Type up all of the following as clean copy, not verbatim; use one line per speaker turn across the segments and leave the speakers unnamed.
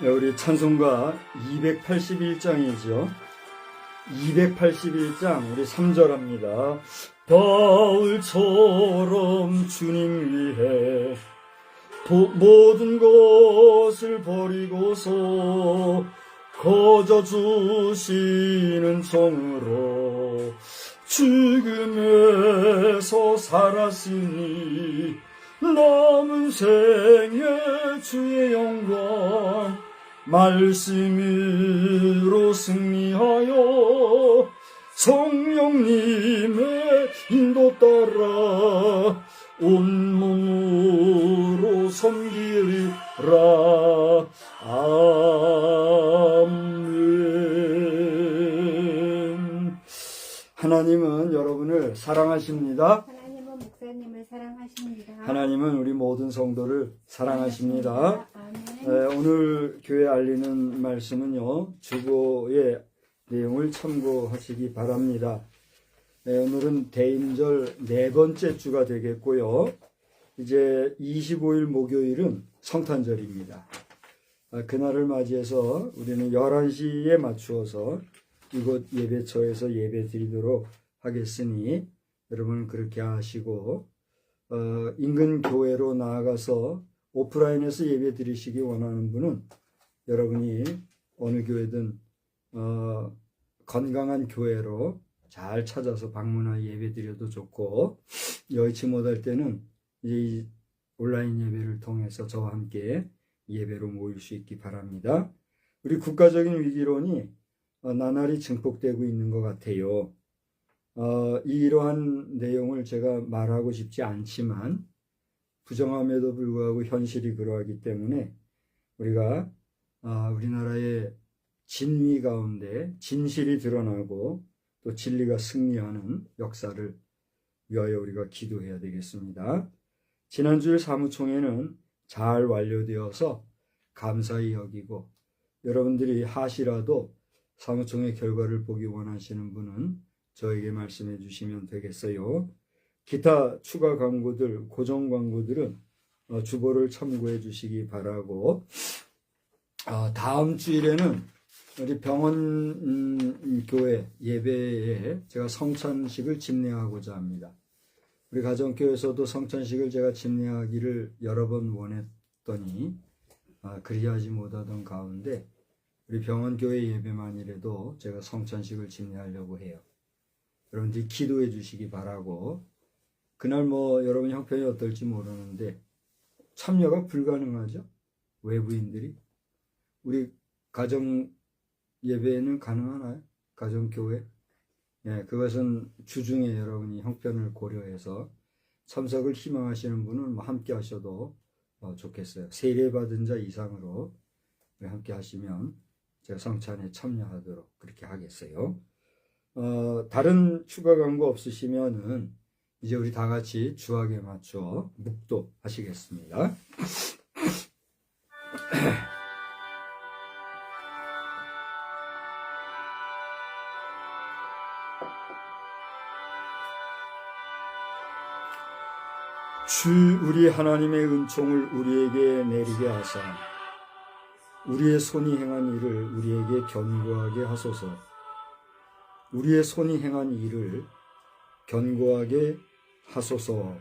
우리 찬송가 281장이죠. 281장 우리 3절합니다. 바울처럼 주님 위해 모든 것을 버리고서 거저 주시는 정으로 죽음에서 살았으니 남은 생에 주의 영광 말씀으로 승리하여 성령님의 인도 따라 온몸으로 섬기리라. 아멘. 하나님은 여러분을 사랑하십니다.
하나님은 목사님을 사랑하십니다.
하나님은 우리 모든 성도를 사랑하십니다. 오늘 교회 알리는 말씀은요, 주보의 내용을 참고하시기 바랍니다. 오늘은 대임절 네 번째 주가 되겠고요. 이제 25일 목요일은 성탄절입니다. 그날을 맞이해서 우리는 11시에 맞추어서 이곳 예배처에서 예배 드리도록 하겠으니 여러분 그렇게 하시고 인근 교회로 나아가서 오프라인에서 예배 드리시기 원하는 분은 여러분이 어느 교회든 건강한 교회로 잘 찾아서 방문하여 예배 드려도 좋고, 여의치 못할 때는 이 온라인 예배를 통해서 저와 함께 예배로 모일 수 있기 바랍니다. 우리 국가적인 위기론이 나날이 증폭되고 있는 것 같아요. 이러한 내용을 제가 말하고 싶지 않지만 부정함에도 불구하고 현실이 그러하기 때문에 우리가 우리나라의 진위 가운데 진실이 드러나고 또 진리가 승리하는 역사를 위하여 우리가 기도해야 되겠습니다. 지난주일 사무총회는 잘 완료되어서 감사히 여기고, 여러분들이 하시라도 사무총회 결과를 보기 원하시는 분은 저에게 말씀해 주시면 되겠어요. 기타 추가 광고들, 고정 광고들은 주보를 참고해 주시기 바라고, 다음 주일에는 우리 병원 교회 예배에 제가 성찬식을 집례하고자 합니다. 우리 가정교회에서도 성찬식을 제가 집례하기를 여러 번 원했더니 그리하지 못하던 가운데 우리 병원 교회 예배만이라도 제가 성찬식을 집례하려고 해요. 여러분들이 기도해 주시기 바라고, 그날 여러분 형편이 어떨지 모르는데 참여가 불가능하죠? 외부인들이. 우리 가정 예배는 가능하나요? 가정교회? 예, 그것은 주중에 여러분이 형편을 고려해서 참석을 희망하시는 분은 함께 하셔도 좋겠어요. 세례받은 자 이상으로 함께 하시면 제가 성찬에 참여하도록 그렇게 하겠어요. 다른 추가 광고 없으시면은 이제 우리 다 같이 주학에 맞춰 묵도 하시겠습니다. 주 우리 하나님의 은총을 우리에게 내리게 하사 우리의 손이 행한 일을 우리에게 견고하게 하소서. 우리의 손이 행한 일을 견고하게 하소서.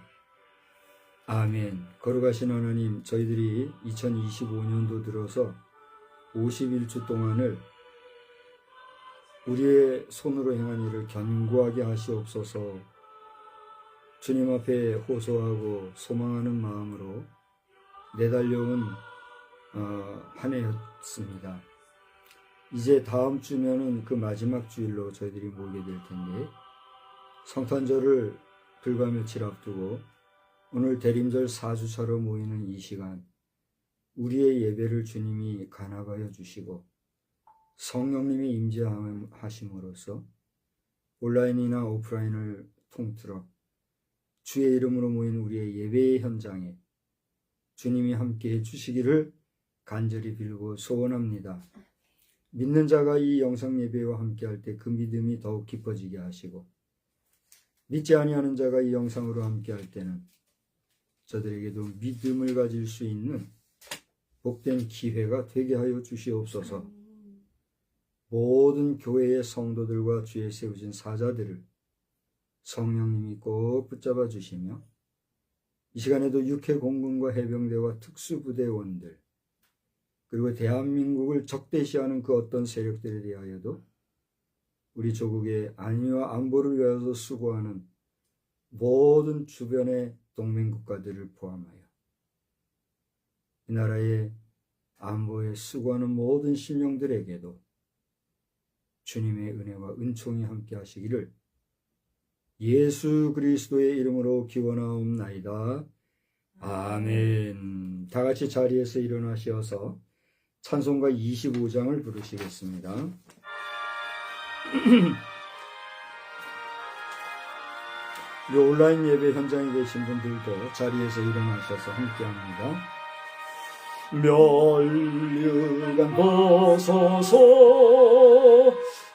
아멘. 거룩하신 하나님, 저희들이 2025년도 들어서 51주 동안을 우리의 손으로 행한 일을 견고하게 하시옵소서. 주님 앞에 호소하고 소망하는 마음으로 내달려온 한 해였습니다. 이제 다음 주면은 그 마지막 주일로 저희들이 모이게 될 텐데, 성탄절을 불과 며칠 앞두고 오늘 대림절 4주차로 모이는 이 시간, 우리의 예배를 주님이 간합하여 주시고 성령님이 임재하심으로써 온라인이나 오프라인을 통틀어 주의 이름으로 모인 우리의 예배의 현장에 주님이 함께해 주시기를 간절히 빌고 소원합니다. 믿는 자가 이 영상 예배와 함께할 때 그 믿음이 더욱 깊어지게 하시고, 믿지 아니하는 자가 이 영상으로 함께할 때는 저들에게도 믿음을 가질 수 있는 복된 기회가 되게 하여 주시옵소서. 모든 교회의 성도들과 주에 세우신 사자들을 성령님이 꼭 붙잡아 주시며, 이 시간에도 육해 공군과 해병대와 특수부대원들, 그리고 대한민국을 적대시하는 그 어떤 세력들에 대하여도 우리 조국의 안위와 안보를 위하여 수고하는 모든 주변의 동맹국가들을 포함하여 이 나라의 안보에 수고하는 모든 신령들에게도 주님의 은혜와 은총이 함께 하시기를 예수 그리스도의 이름으로 기원하옵나이다. 아멘. 다 같이 자리에서 일어나셔서 찬송가 25장을 부르시겠습니다. 이 온라인 예배 현장에 계신 분들도 자리에서 일어나셔서 함께합니다. 멸류관 벗어서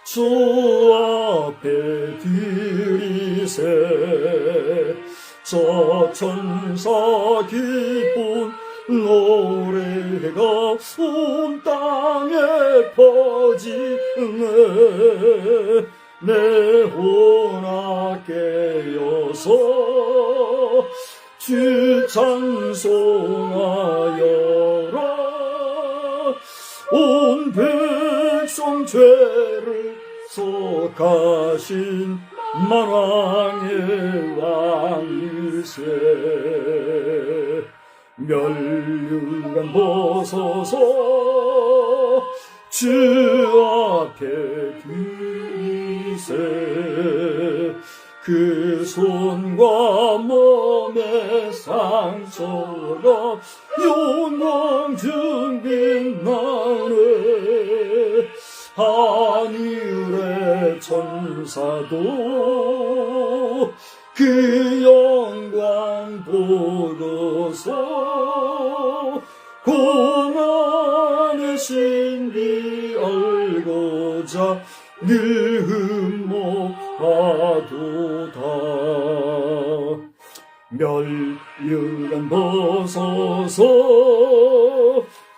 주 앞에 들이세 저 천사 기쁜 노래가 온 땅에 퍼지네 내 혼아 깨어서 주 찬송하여라 온 백성 죄를 속하신 만왕의 왕일세 멸류관 벗어서 주 앞에 들이세 그 손과 몸의 상처가 영광 증빙나네 하늘의 천사도 그 영광 보고서 공안의 신비 알고자 늘 흠모하도다 멸류관 벗어서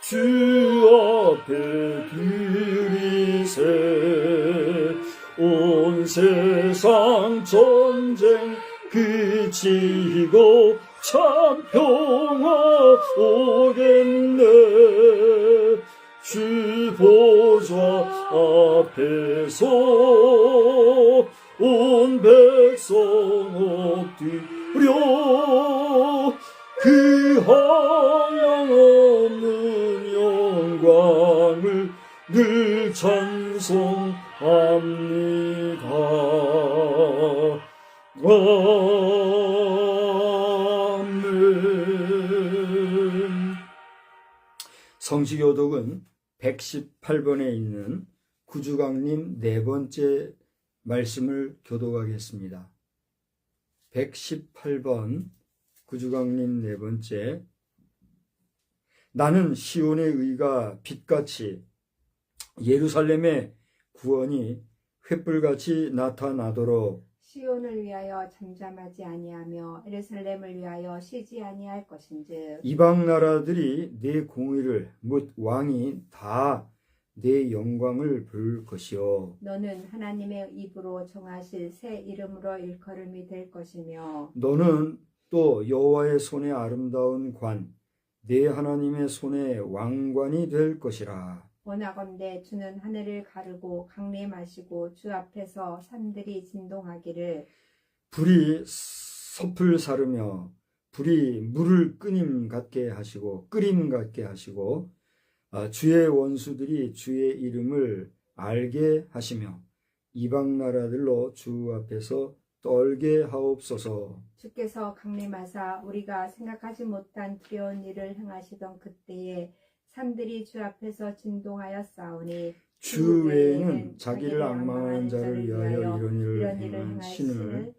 주 앞에 들이세 온 세상 전쟁 그치고 참 평화 오겠네 주 보좌 앞에서 온 백성 엎드려 그 한량없는 영광을 늘 찬송합니다. 아멘. 성시교독은 118번에 있는 구주강림 네 번째 말씀을 교독하겠습니다. 118번 구주강림 네 번째. 나는 시온의 의가 빛같이 예루살렘의 구원이 횃불같이 나타나도록
시온을 위하여 잠잠하지 아니하며 예루살렘을 위하여 쉬지 아니할 것인즉
이방 나라들이 내 공의를 묻 왕이 다 내 영광을 볼 것이요
너는 하나님의 입으로 정하실 새 이름으로 일컬음이 될 것이며
너는 또 여호와의 손에 아름다운 관 내 하나님의 손에 왕관이 될 것이라.
원하건대 주는 하늘을 가르고 강림하시고 주 앞에서 산들이 진동하기를
불이 섭을 사르며 불이 물을 끓임 같게 하시고 주의 원수들이 주의 이름을 알게 하시며 이방 나라들로 주 앞에서 떨게 하옵소서.
주께서 강림하사 우리가 생각하지 못한 두려운 일을 행하시던 그때에 산들이 주 앞에서 진동하여 싸우니
주 외에는 자기를 악망하는 자를 위하여 이런 일을 행한 신을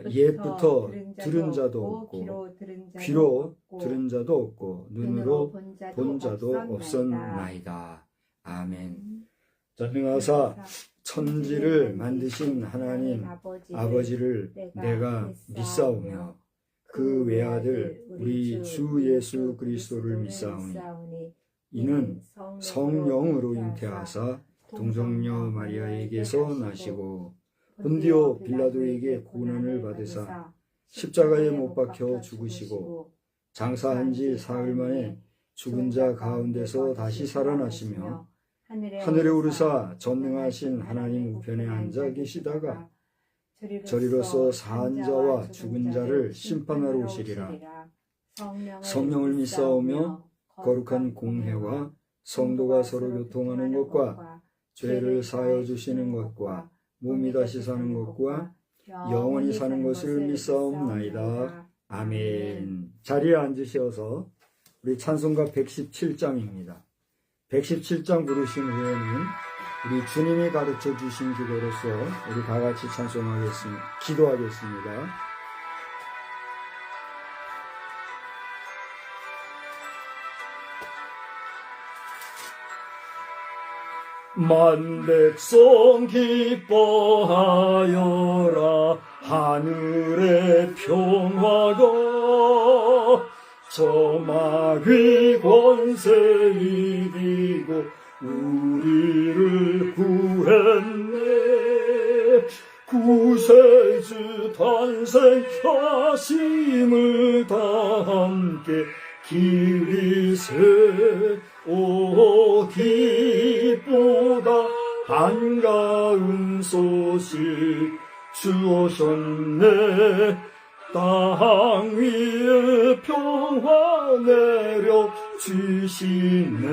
옛부터 들은 자도 없고 귀로 들은 자도 없고 눈으로 본 자도 없었나이다. 아멘. 전능하사 천지를 만드신 하나님 아버지를 내가 믿사오며 그 외아들 우리 주 예수 그리스도를 믿사오니 이는 성령으로 잉태하사 동정녀 마리아에게서 나시고 본디오 빌라도에게 고난을 받으사 십자가에 못 박혀 죽으시고 장사한 지 사흘 만에 죽은 자 가운데서 다시 살아나시며 하늘에 오르사 전능하신 하나님 우편에 앉아 계시다가 저리로서 사한 자와 죽은 자를 심판하러 오시리라. 성령을 믿사오며 거룩한 공회와 성도가 서로 교통하는 것과 죄를 사하여 주시는 것과 몸이 다시 사는 것과 영원히 사는 것을 믿사옵나이다. 아멘. 자리에 앉으셔서 우리 찬송가 117장입니다. 117장 부르신 후에는 우리 주님이 가르쳐 주신 기도로서 우리 다 같이 찬송하겠습니다. 기도하겠습니다. 만백성 기뻐하여라. 하늘의 평화가 저 마귀 권세 이기고 우리를 구했네. 구세주 탄생하심을 다 함께 기리세. 오 기쁘다 반가운 소식 주오셨네. 땅 위에 평화 내려 주시네.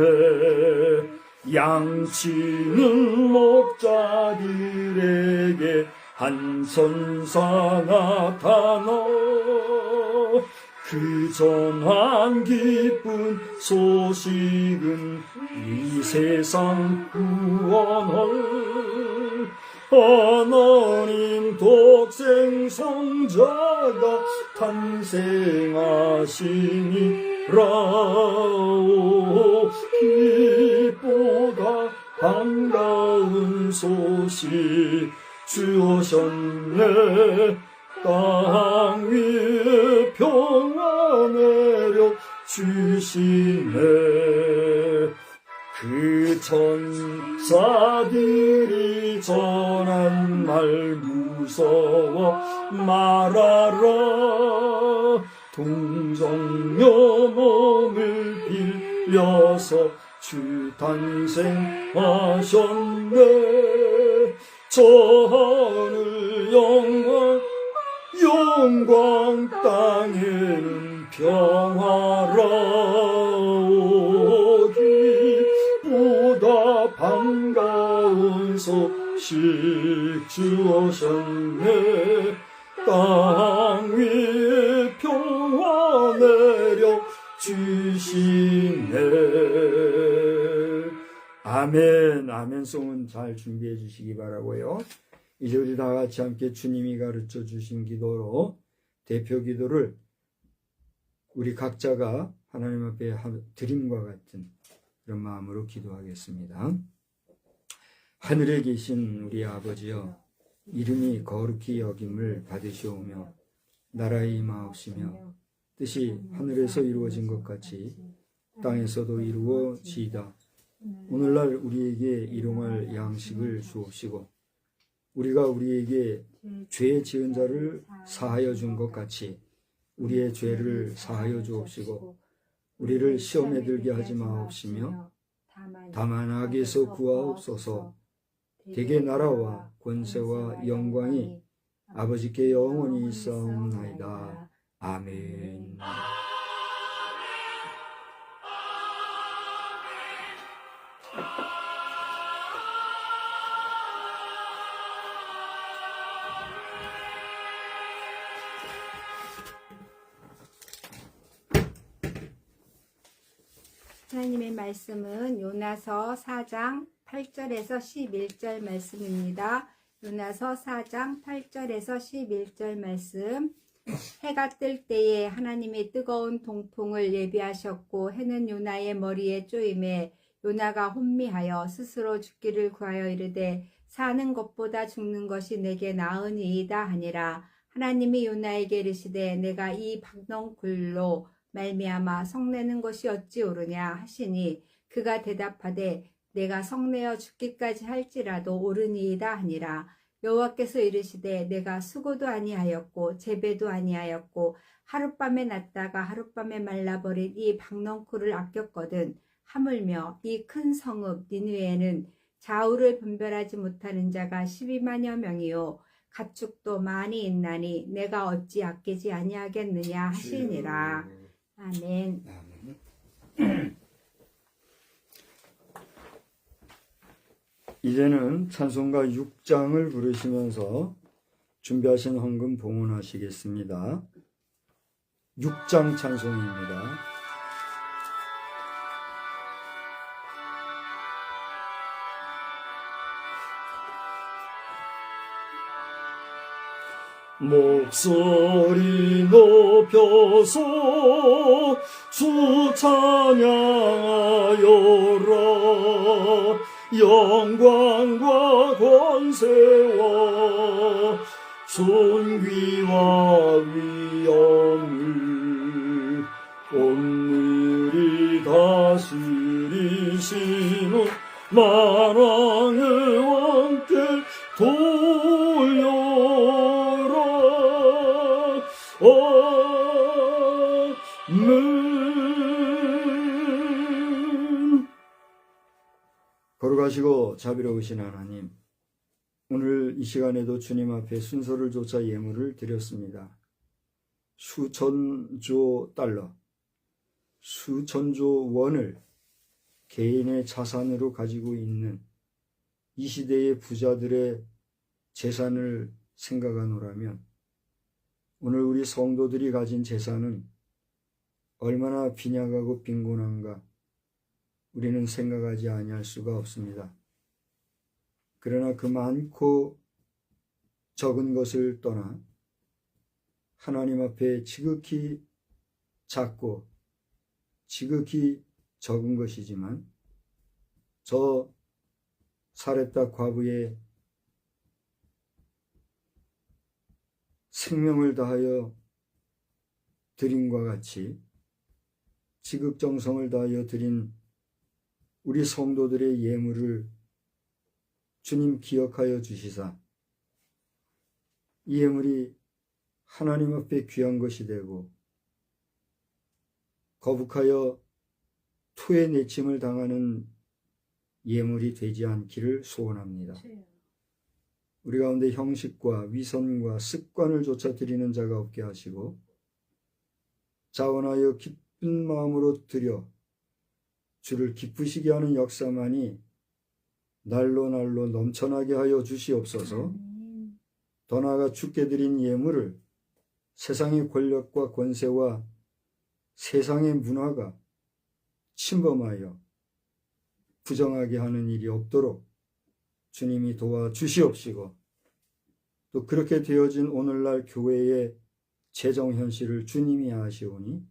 양치는 목자들에게 한 천사 나타나 그 전한 기쁜 소식은 이 세상 구원할 하나님 독생 성자가 탄생하시니라. 오 기쁘다 반가운 소식 주오셨네. 땅 위에 평화 내려 주시네. 그 천사들이 전한 말 무서워 말하라. 동정녀 몸을 빌려서 주 탄생하셨네. 저 하늘 영광 땅에는 평화라. 오 기쁘다 반가운 소식 주오셨네. 땅 위에 평화 내려 주시네. 아멘. 아멘송은 잘 준비해 주시기 바라고요. 이제 우리 다 같이 함께 주님이 가르쳐 주신 기도로 대표 기도를 우리 각자가 하나님 앞에 드림과 같은 그런 마음으로 기도하겠습니다. 하늘에 계신 우리 아버지여, 이름이 거룩히 여김을 받으시오며 나라의 임하옵시며 뜻이 하늘에서 이루어진 것 같이 땅에서도 이루어지이다. 오늘날 우리에게 일용할 양식을 주옵시고 우리가 우리에게 죄 지은 자를 사하여 준 것 같이 우리의 죄를 사하여 주옵시고 우리를 시험에 들게 하지 마옵시며 다만 악에서 구하옵소서. 대개 나라와 권세와 영광이 아버지께 영원히 있사옵나이다. 아멘.
하나님의 말씀은 요나서 4장 8절에서 11절 말씀입니다. 요나서 4장 8절에서 11절 말씀. 해가 뜰 때에 하나님이 뜨거운 동풍을 예비하셨고 해는 요나의 머리에 쪼임에 요나가 혼미하여 스스로 죽기를 구하여 이르되 사는 것보다 죽는 것이 내게 나으니이다 하니라. 하나님이 요나에게 이르시되 내가 이 박넝쿨로 말미암아 성내는 것이 어찌 옳으냐 하시니 그가 대답하되 내가 성내어 죽기까지 할지라도 옳으니이다 하니라. 여호와께서 이르시되 내가 수고도 아니하였고 재배도 아니하였고 하룻밤에 났다가 하룻밤에 말라버린 이 박넝쿨을 아꼈거든. 하물며 이 큰 성읍 니느웨에는 좌우를 분별하지 못하는 자가 12만여 명이요 가축도 많이 있나니 내가 어찌 아끼지 아니하겠느냐 하시니라. 아멘.
이제는 찬송가 6장을 부르시면서 준비하신 헌금 봉헌하시겠습니다. 6장 찬송입니다. 목소리 높여서 주 찬양하여라. 영광과 권세와 존귀와 위엄을 오늘이 다스리시는 만왕의 왕께 돌려라. 아멘. 걸어가시고 자비로우신 하나님, 오늘 이 시간에도 주님 앞에 순서를 좇아 예물을 드렸습니다. 수천조 달러, 수천조 원을 개인의 자산으로 가지고 있는 이 시대의 부자들의 재산을 생각하노라면 오늘 우리 성도들이 가진 재산은 얼마나 빈약하고 빈곤한가 우리는 생각하지 아니할 수가 없습니다. 그러나 그 많고 적은 것을 떠나 하나님 앞에 지극히 작고 지극히 적은 것이지만 저 사렙다 과부의 생명을 다하여 드림과 같이 지극정성을 다하여 드린 우리 성도들의 예물을 주님 기억하여 주시사 이 예물이 하나님 앞에 귀한 것이 되고 거북하여 토의 내침을 당하는 예물이 되지 않기를 소원합니다. 우리 가운데 형식과 위선과 습관을 좇아 드리는 자가 없게 하시고 자원하여 기쁜 마음으로 드려 주를 기쁘시게 하는 역사만이 날로 날로 넘쳐나게 하여 주시옵소서. 더 나아가 주께 드린 예물을 세상의 권력과 권세와 세상의 문화가 침범하여 부정하게 하는 일이 없도록 주님이 도와주시옵시고 또 그렇게 되어진 오늘날 교회의 재정 현실을 주님이 아시오니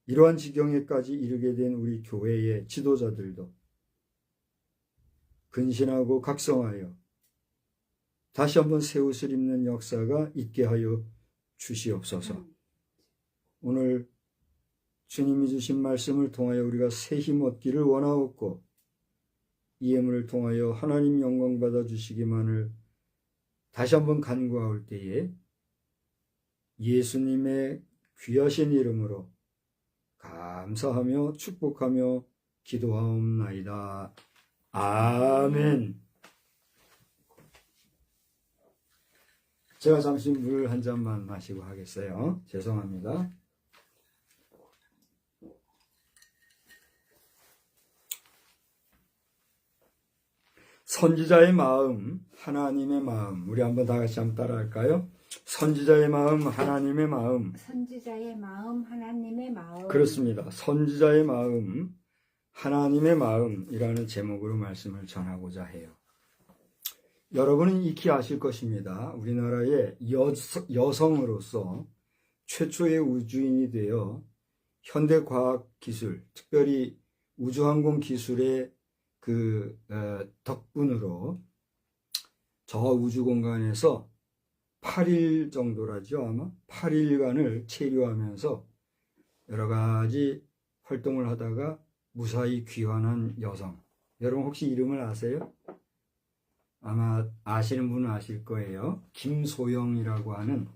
이러한 지경에까지 이르게 된 우리 교회의 지도자들도 근신하고 각성하여 다시 한번 새 옷을 입는 역사가 있게 하여 주시옵소서. 오늘 주님이 주신 말씀을 통하여 우리가 새 힘 얻기를 원하옵고 이 예물을 통하여 하나님 영광 받아 주시기만을 다시 한번 간구하올 때에 예수님의 귀하신 이름으로 감사하며 축복하며 기도하옵나이다. 아멘. 제가 잠시 물 한 잔만 마시고 하겠어요. 죄송합니다. 선지자의 마음, 하나님의 마음. 우리 한번 다 같이 한번 따라할까요? 선지자의 마음, 하나님의 마음.
선지자의 마음, 하나님의 마음.
그렇습니다. 선지자의 마음, 하나님의 마음이라는 제목으로 말씀을 전하고자 해요. 여러분은 익히 아실 것입니다. 우리나라의 여성으로서 최초의 우주인이 되어 현대과학기술, 특별히 우주항공 기술의 그 덕분으로 저 우주 공간에서 8일 정도라죠, 아마 8일간을 체류하면서 여러 가지 활동을 하다가 무사히 귀환한 여성. 여러분 혹시 이름을 아세요? 아마 아시는 분은 아실 거예요. 김소영이라고 하는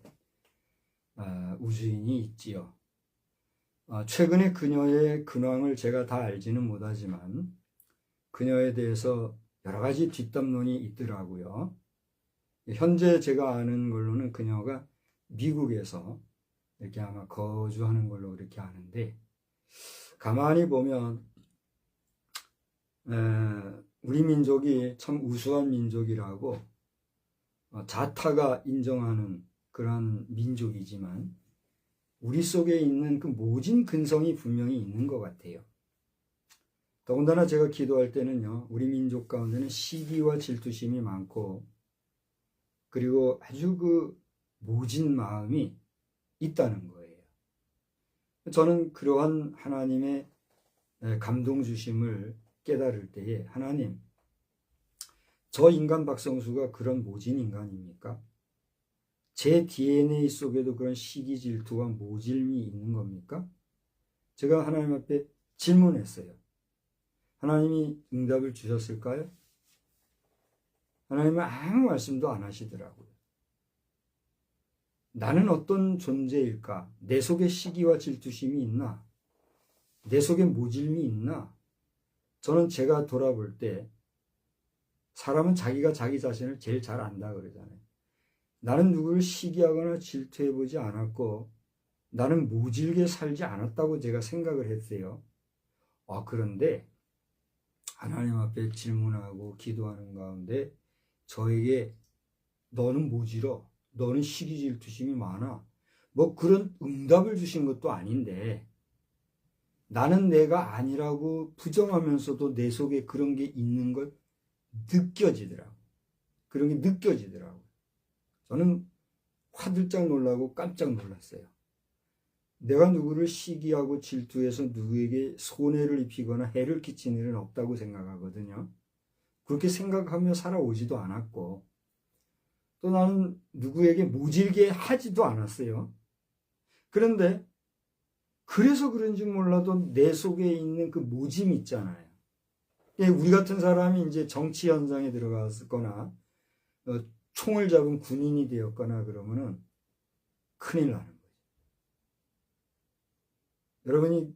우주인이 있지요. 최근에 그녀의 근황을 제가 다 알지는 못하지만 그녀에 대해서 여러 가지 뒷담론이 있더라고요. 현재 제가 아는 걸로는 그녀가 미국에서 이렇게 아마 거주하는 걸로 그렇게 아는데, 가만히 보면 우리 민족이 참 우수한 민족이라고 자타가 인정하는 그런 민족이지만 우리 속에 있는 그 모진 근성이 분명히 있는 것 같아요. 더군다나 제가 기도할 때는요, 우리 민족 가운데는 시기와 질투심이 많고 그리고 아주 그 모진 마음이 있다는 거예요. 저는 그러한 하나님의 감동 주심을 깨달을 때에, 하나님, 저 인간 박성수가 그런 모진 인간입니까? 제 DNA 속에도 그런 시기 질투와 모질미 있는 겁니까? 제가 하나님 앞에 질문했어요. 하나님이 응답을 주셨을까요? 하나님은 아무 말씀도 안 하시더라고요. 나는 어떤 존재일까? 내 속에 시기와 질투심이 있나? 내 속에 모질미 있나? 저는 제가 돌아볼 때 사람은 자기가 자기 자신을 제일 잘 안다 그러잖아요. 나는 누구를 시기하거나 질투해보지 않았고 나는 모질게 살지 않았다고 제가 생각을 했어요. 그런데 하나님 앞에 질문하고 기도하는 가운데 저에게 너는 모질어, 너는 시기 질투심이 많아, 뭐 그런 응답을 주신 것도 아닌데 나는 내가 아니라고 부정하면서도 내 속에 그런 게 있는 걸 느껴지더라고. 그런 게 느껴지더라고. 저는 화들짝 놀라고 깜짝 놀랐어요. 내가 누구를 시기하고 질투해서 누구에게 손해를 입히거나 해를 끼친 일은 없다고 생각하거든요. 그렇게 생각하며 살아오지도 않았고 또 나는 누구에게 모질게 하지도 않았어요. 그런데 그래서 그런지 몰라도 내 속에 있는 그 모짐 있잖아요. 우리 같은 사람이 이제 정치 현장에 들어갔거나 총을 잡은 군인이 되었거나 그러면은 큰일 나는 거죠. 여러분이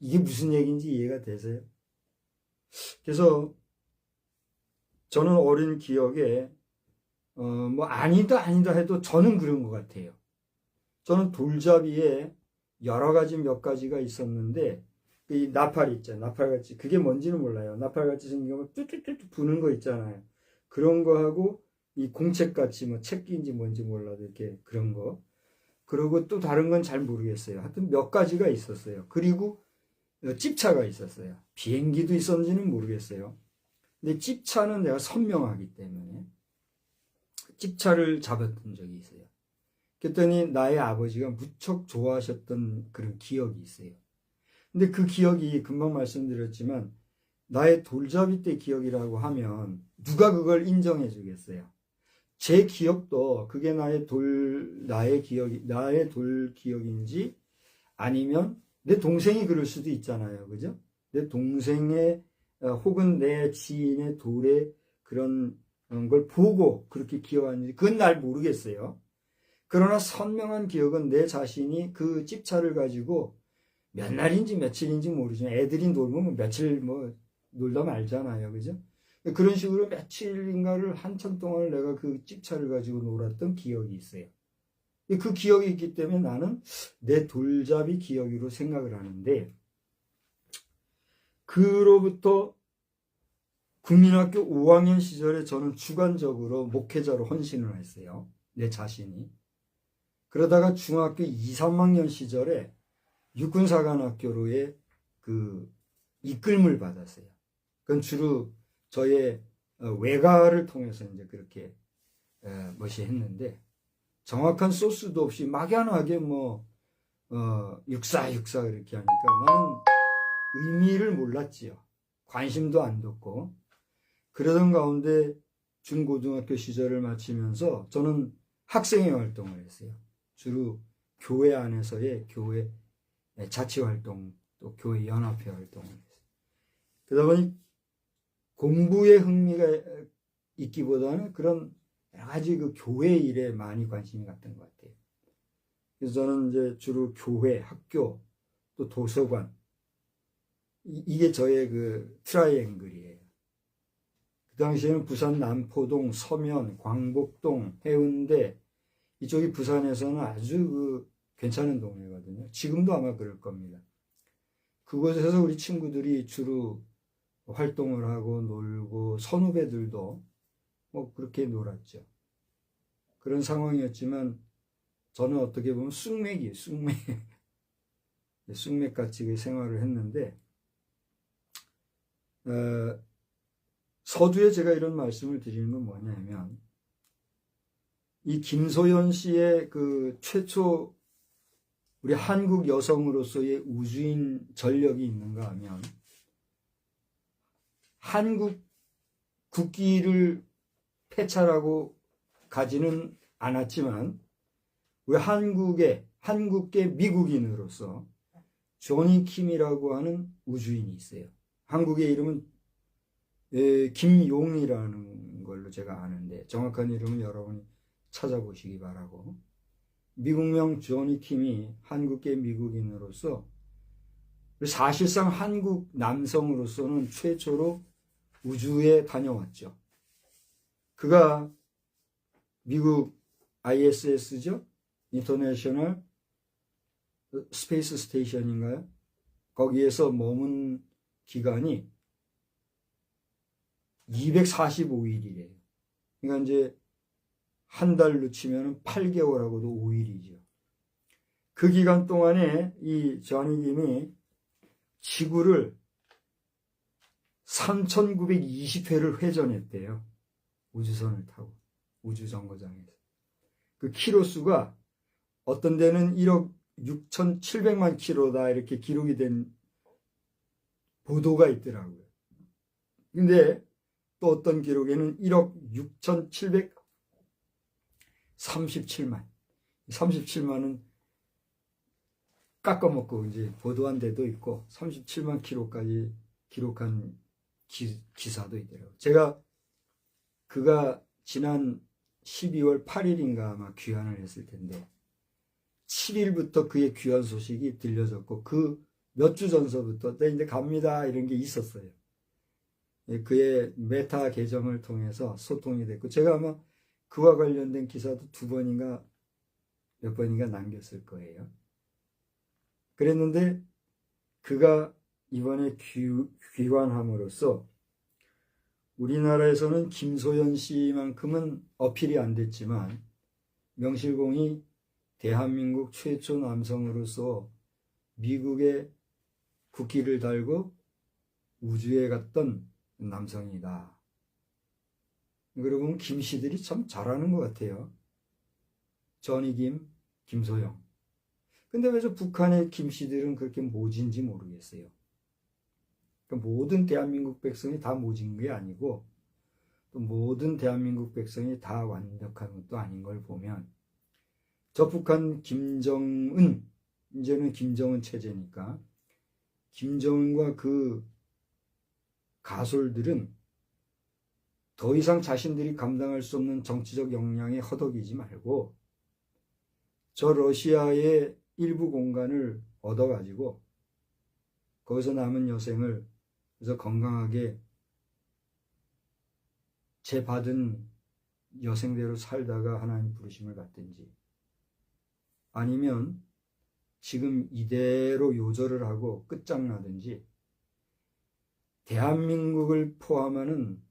이게 무슨 얘기인지 이해가 되세요? 그래서 저는 어린 기억에 뭐 아니다 해도 저는 그런 것 같아요. 저는 돌잡이에 여러 가지 몇 가지가 있었는데 이 나팔 있잖아요. 나팔같이, 그게 뭔지는 몰라요. 나팔같이 생긴 거 뚜뚜뚜뚜 부는 거 있잖아요. 그런 거 하고 이 공책같이 뭐 책인지 뭔지 몰라도 이렇게 그런 거. 그리고 또 다른 건 잘 모르겠어요. 하여튼 몇 가지가 있었어요. 그리고 찝차가 있었어요. 비행기도 있었는지는 모르겠어요. 근데 찝차는 내가 선명하기 때문에 찝차를 잡았던 적이 있어요. 그랬더니 나의 아버지가 무척 좋아하셨던 그런 기억이 있어요. 근데 그 기억이 금방 말씀드렸지만 나의 돌잡이 때 기억이라고 하면 누가 그걸 인정해 주겠어요? 제 기억도 그게 나의 돌 기억인지 아니면 내 동생이 그럴 수도 있잖아요. 그죠? 내 동생의 혹은 내 지인의 돌의 그런 걸 보고 그렇게 기억하는지 그건 날 모르겠어요. 그러나 선명한 기억은 내 자신이 그 찝차를 가지고 몇 날인지 며칠인지 모르지만 애들이 놀면 며칠 뭐 놀다 말잖아요. 그죠? 그런 식으로 며칠인가를 한참 동안 내가 그 찝차를 가지고 놀았던 기억이 있어요. 그 기억이 있기 때문에 나는 내 돌잡이 기억으로 생각을 하는데, 그로부터 국민학교 5학년 시절에 저는 주관적으로 목회자로 헌신을 했어요. 내 자신이. 그러다가 중학교 2, 3학년 시절에 육군사관학교로의 그 이끌림을 받았어요. 그건 주로 저의 외가를 통해서 이제 그렇게 멋이 했는데, 정확한 소스도 없이 막연하게 육사 그렇게 하니까 나는 의미를 몰랐지요. 관심도 안 뒀고. 그러던 가운데 중고등학교 시절을 마치면서 저는 학생회 활동을 했어요. 주로 교회 안에서의 교회 자치활동, 또 교회 연합회 활동을 했어요. 그러다 보니 공부에 흥미가 있기보다는 그런 여러 가지 그 교회 일에 많이 관심이 갔던 것 같아요. 그래서 저는 이제 주로 교회, 학교, 또 도서관, 이게 저의 그 트라이앵글이에요. 그 당시에는 부산 남포동, 서면, 광복동, 해운대, 이쪽이 부산에서는 아주 그 괜찮은 동네거든요. 지금도 아마 그럴 겁니다. 그곳에서 우리 친구들이 주로 활동을 하고 놀고, 선후배들도 뭐 그렇게 놀았죠. 그런 상황이었지만 저는 어떻게 보면 쑥맥이에요. 쑥맥. 쑥맥같이 그 생활을 했는데, 서두에 제가 이런 말씀을 드리는 건 뭐냐면, 이 김소연 씨의 그 최초 우리 한국 여성으로서의 우주인 전력이 있는가 하면, 한국 국기를 폐찰하고 가지는 않았지만, 왜 한국계 미국인으로서 조니 킴이라고 하는 우주인이 있어요. 한국의 이름은 김용이라는 걸로 제가 아는데, 정확한 이름은 여러분이 찾아보시기 바라고. 미국명 조니 킴이 한국계 미국인으로서 사실상 한국 남성으로서는 최초로 우주에 다녀왔죠. 그가 미국 ISS죠? 인터내셔널 스페이스 스테이션인가요? 거기에서 머문 기간이 245일이래요. 그러니까 이제 한 달로 치면 8개월하고도 5일이죠. 그 기간 동안에 이 조니 킴이 지구를 3,920회를 회전했대요. 우주선을 타고, 우주정거장에서. 그 키로수가 어떤 데는 1억 6,700만 킬로다 이렇게 기록이 된 보도가 있더라고요. 근데 또 어떤 기록에는 1억 6,737만. 37만은 깎아먹고 이제 보도한 데도 있고 37만 킬로까지 기록한 기사도 있더라고요. 제가 그가 지난 12월 8일인가 아마 귀환을 했을 텐데 7일부터 그의 귀환 소식이 들려졌고 그 몇 주 전서부터 네, 이제 갑니다 이런 게 있었어요. 그의 메타 계정을 통해서 소통이 됐고 제가 아마 그와 관련된 기사도 몇 번인가 남겼을 거예요. 그랬는데 그가 이번에 귀환함으로써 우리나라에서는 김소연 씨만큼은 어필이 안 됐지만 명실공히 대한민국 최초 남성으로서 미국의 국기를 달고 우주에 갔던 남성이다. 그러고 보면 김 씨들이 참 잘하는 것 같아요. 조니 김, 김소영. 근데 왜 저 북한의 김 씨들은 그렇게 모진지 모르겠어요. 그러니까 모든 대한민국 백성이 다 모진 게 아니고 또 모든 대한민국 백성이 다 완벽한 것도 아닌 걸 보면 저 북한 김정은, 이제는 김정은 체제니까 김정은과 그 가솔들은 더 이상 자신들이 감당할 수 없는 정치적 역량에 허덕이지 말고 저 러시아의 일부 공간을 얻어가지고 거기서 남은 여생을 그래서 건강하게 재받은 여생대로 살다가 하나님 부르심을 받든지 아니면 지금 이대로 요절을 하고 끝장나든지 대한민국을 포함하는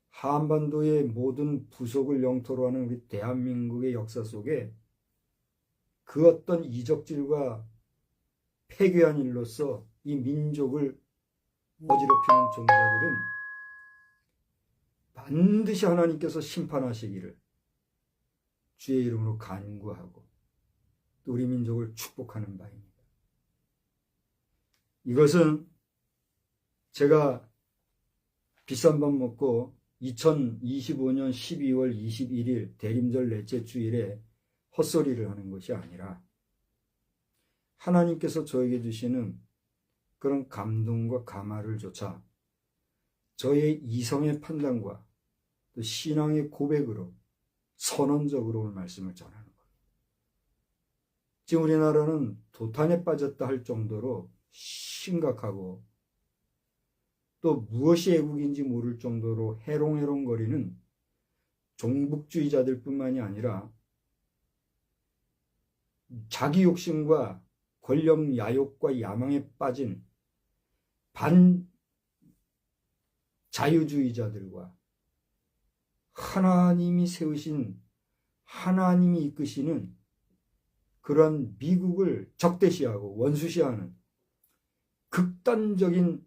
한반도의 모든 부속을 영토로 하는 우리 대한민국의 역사 속에 그 어떤 이적질과 폐괴한 일로서 이 민족을 어지럽히는 종자들은 반드시 하나님께서 심판하시기를 주의 이름으로 간구하고 또 우리 민족을 축복하는 바입니다. 이것은 제가 비싼 밥 먹고 2025년 12월 21일 대림절 넷째 주일에 헛소리를 하는 것이 아니라 하나님께서 저에게 주시는 그런 감동과 감화를 조차 저의 이성의 판단과 또 신앙의 고백으로 선언적으로 오늘 말씀을 전하는 겁니다. 지금 우리나라는 도탄에 빠졌다 할 정도로 심각하고 또 무엇이 애국인지 모를 정도로 해롱해롱거리는 종북주의자들 뿐만이 아니라 자기 욕심과 권력 야욕과 야망에 빠진 반자유주의자들과 하나님이 세우신, 하나님이 이끄시는 그런 미국을 적대시하고 원수시하는 극단적인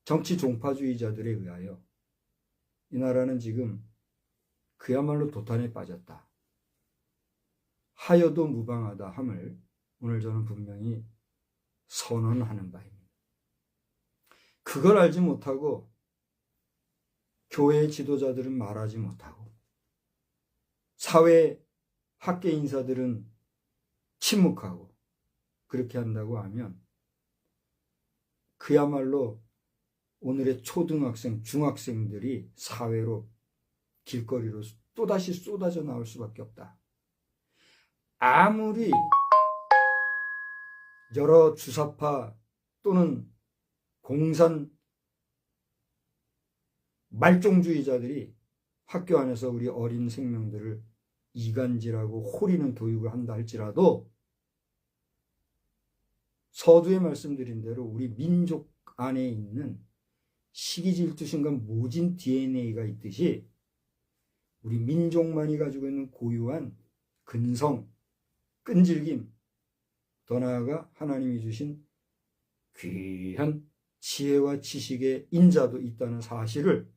정치 종파주의자들에 의하여 이 나라는 지금 그야말로 도탄에 빠졌다. 하여도 무방하다 함을 오늘 저는 분명히 선언하는 바입니다. 그걸 알지 못하고 교회의 지도자들은 말하지 못하고 사회 학계 인사들은 침묵하고 그렇게 한다고 하면 그야말로 오늘의 초등학생, 중학생들이 사회로 길거리로 또다시 쏟아져 나올 수밖에 없다. 아무리 여러 주사파 또는 공산 말종주의자들이 학교 안에서 우리 어린 생명들을 이간질하고 호리는 교육을 한다 할지라도 서두에 말씀드린 대로 우리 민족 안에 있는 시기질투심과 모진 DNA가 있듯이 우리 민족만이 가지고 있는 고유한 근성, 끈질김, 더 나아가 하나님이 주신 귀한 지혜와 지식의 인자도 있다는 사실을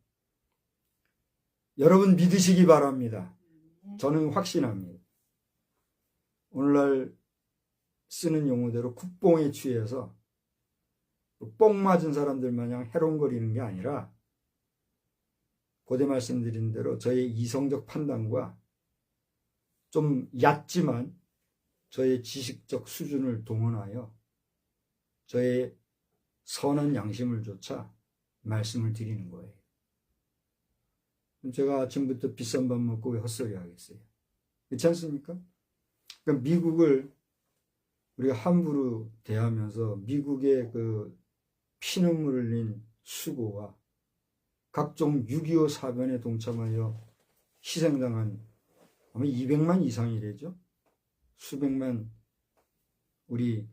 여러분 믿으시기 바랍니다. 저는 확신합니다. 오늘날 쓰는 용어대로 국뽕에 취해서 뽕 맞은 사람들 마냥 해롱거리는 게 아니라 고대 말씀드린 대로 저의 이성적 판단과 좀 얕지만 저의 지식적 수준을 동원하여 저의 선한 양심을 조차 말씀을 드리는 거예요. 제가 아침부터 비싼 밥 먹고 왜 헛소리 하겠어요? 그렇지 않습니까? 그러니까 미국을 우리가 함부로 대하면서 미국의 그 피눈물 흘린 수고와 각종 6.25 사변에 동참하여 희생당한 아마 200만 이상이래죠. 수백만 우리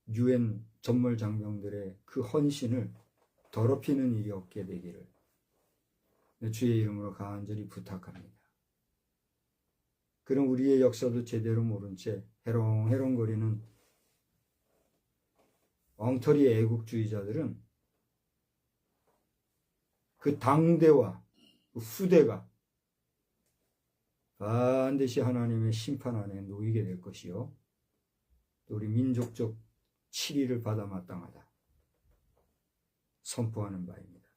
UN 전몰 장병들의 그 헌신을 더럽히는 일이 없게 되기를 주의 이름으로 간절히 부탁합니다. 그럼 우리의 역사도 제대로 모른 채 해롱해롱거리는 엉터리 애국주의자들은 그 당대와 그 후대가 반드시 하나님의 심판 안에 놓이게 될 것이요. 또 우리 민족적 치리를 받아 마땅하다. 선포하는 바입니다.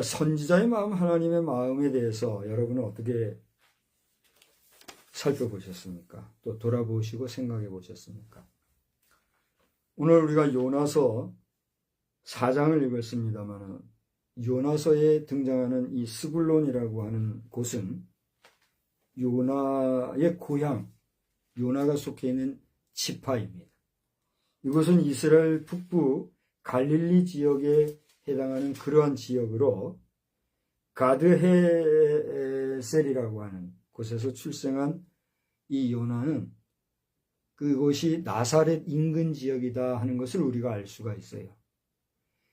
선지자의 마음, 하나님의 마음에 대해서 여러분은 어떻게 살펴보셨습니까? 또 돌아보시고 생각해 보셨습니까? 오늘 우리가 요나서 4장을 읽었습니다만 요나서에 등장하는 이 스불론이라고 하는 곳은 요나의 고향, 요나가 속해 있는 지파입니다. 이곳은 이스라엘 북부 갈릴리 지역에 해당하는 그러한 지역으로 가드헤셀이라고 하는 곳에서 출생한 이 요나는 그곳이 나사렛 인근 지역이다 하는 것을 우리가 알 수가 있어요.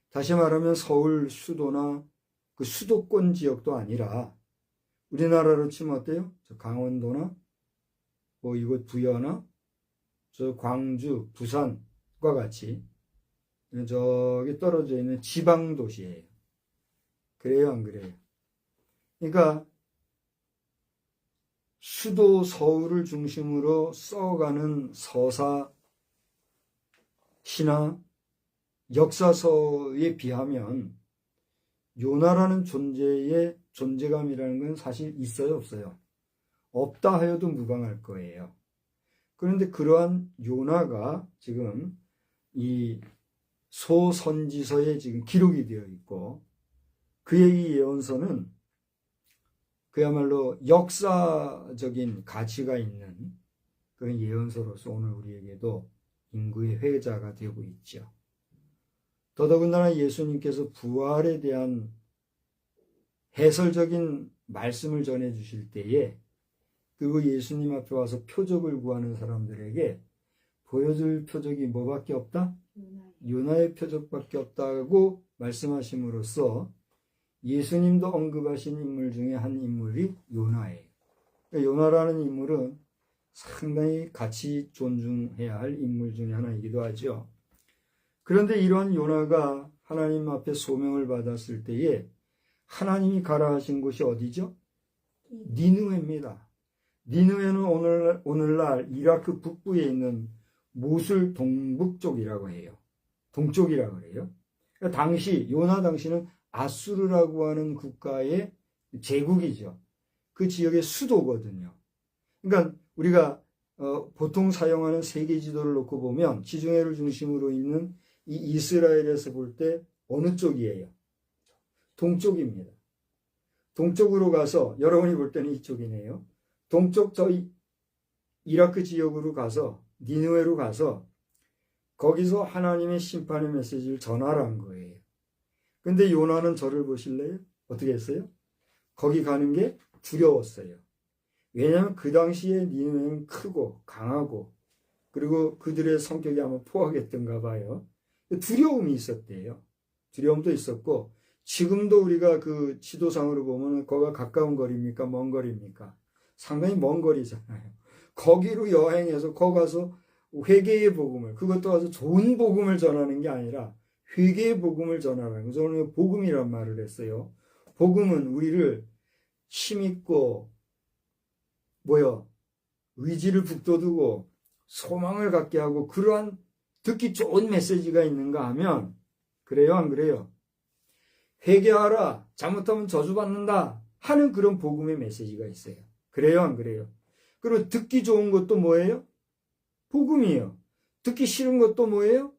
다시 말하면 서울 수도나 그 수도권 지역도 아니라 우리나라로 치면 어때요? 저 강원도나 뭐 이곳 부여나 저 광주, 부산과 같이 저기 떨어져 있는 지방 도시예요. 그래요, 안 그래요? 그러니까 수도 서울을 중심으로 써가는 서사, 신화, 역사서에 비하면 요나라는 존재의 존재감이라는 건 사실 있어요, 없어요? 없다 하여도 무방할 거예요. 그런데 그러한 요나가 지금 이 소선지서에 지금 기록이 되어 있고, 그의 이 예언서는 그야말로 역사적인 가치가 있는 그런 예언서로서 오늘 우리에게도 인구의 회자가 되고 있죠. 더더군다나 예수님께서 부활에 대한 해설적인 말씀을 전해 주실 때에, 그리고 예수님 앞에 와서 표적을 구하는 사람들에게 보여줄 표적이 뭐밖에 없다? 요나의 표적밖에 없다고 말씀하심으로써 예수님도 언급하신 인물 중에 한 인물이 요나예요. 그러니까 요나라는 인물은 상당히 같이 존중해야 할 인물 중에 하나이기도 하죠. 그런데 이러한 요나가 하나님 앞에 소명을 받았을 때에 하나님이 가라 하신 곳이 어디죠? 니느웨입니다. 니느웨는 오늘날 이라크 북부에 있는 모술 동북쪽이라고 해요. 동쪽이라고 그래요. 그러니까 당시 요나 당시는 아수르라고 하는 국가의 제국이죠. 그 지역의 수도거든요. 그러니까 우리가 보통 사용하는 세계 지도를 놓고 보면 지중해를 중심으로 있는 이 이스라엘에서 볼 때 어느 쪽이에요? 동쪽입니다. 동쪽으로 가서 여러분이 볼 때는 이쪽이네요. 동쪽 저희 이라크 지역으로 가서 니느웨로 가서 거기서 하나님의 심판의 메시지를 전하라는 거예요. 근데 요나는 저를 보실래요? 어떻게 했어요? 거기 가는 게 두려웠어요. 왜냐하면 그 당시에 니느웨는 크고 강하고 그리고 그들의 성격이 아마 포악했던가 봐요. 두려움이 있었대요. 두려움도 있었고, 지금도 우리가 그 지도상으로 보면 거기가 가까운 거리입니까? 먼 거리입니까? 상당히 먼 거리잖아요. 거기로 여행해서 거기 가서 회개의 복음을, 그것도 아주 좋은 복음을 전하는 게 아니라 회개의 복음을 전하라는 거죠. 저는 복음이란 말을 했어요. 복음은 우리를 힘있고 의지를 북돋우고 소망을 갖게 하고 그러한 듣기 좋은 메시지가 있는가 하면, 그래요, 안 그래요? 회개하라, 잘못하면 저주받는다 하는 그런 복음의 메시지가 있어요. 그래요, 안 그래요? 그리고 듣기 좋은 것도 뭐예요? 복음이에요. 듣기 싫은 것도 뭐예요?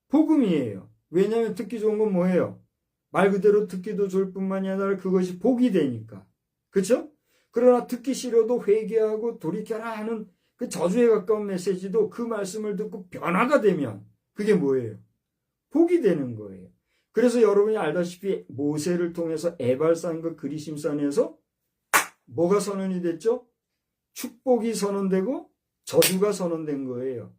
복음이에요. 왜냐하면 듣기 좋은 건 뭐예요? 말 그대로 듣기도 좋을 뿐만이 아니라 그것이 복이 되니까. 그렇죠? 그러나 듣기 싫어도 회개하고 돌이켜라 하는 그 저주에 가까운 메시지도 그 말씀을 듣고 변화가 되면 그게 뭐예요? 복이 되는 거예요. 그래서 여러분이 알다시피 모세를 통해서 에발산과 그리심산에서 뭐가 선언이 됐죠? 축복이 선언되고 저주가 선언된 거예요.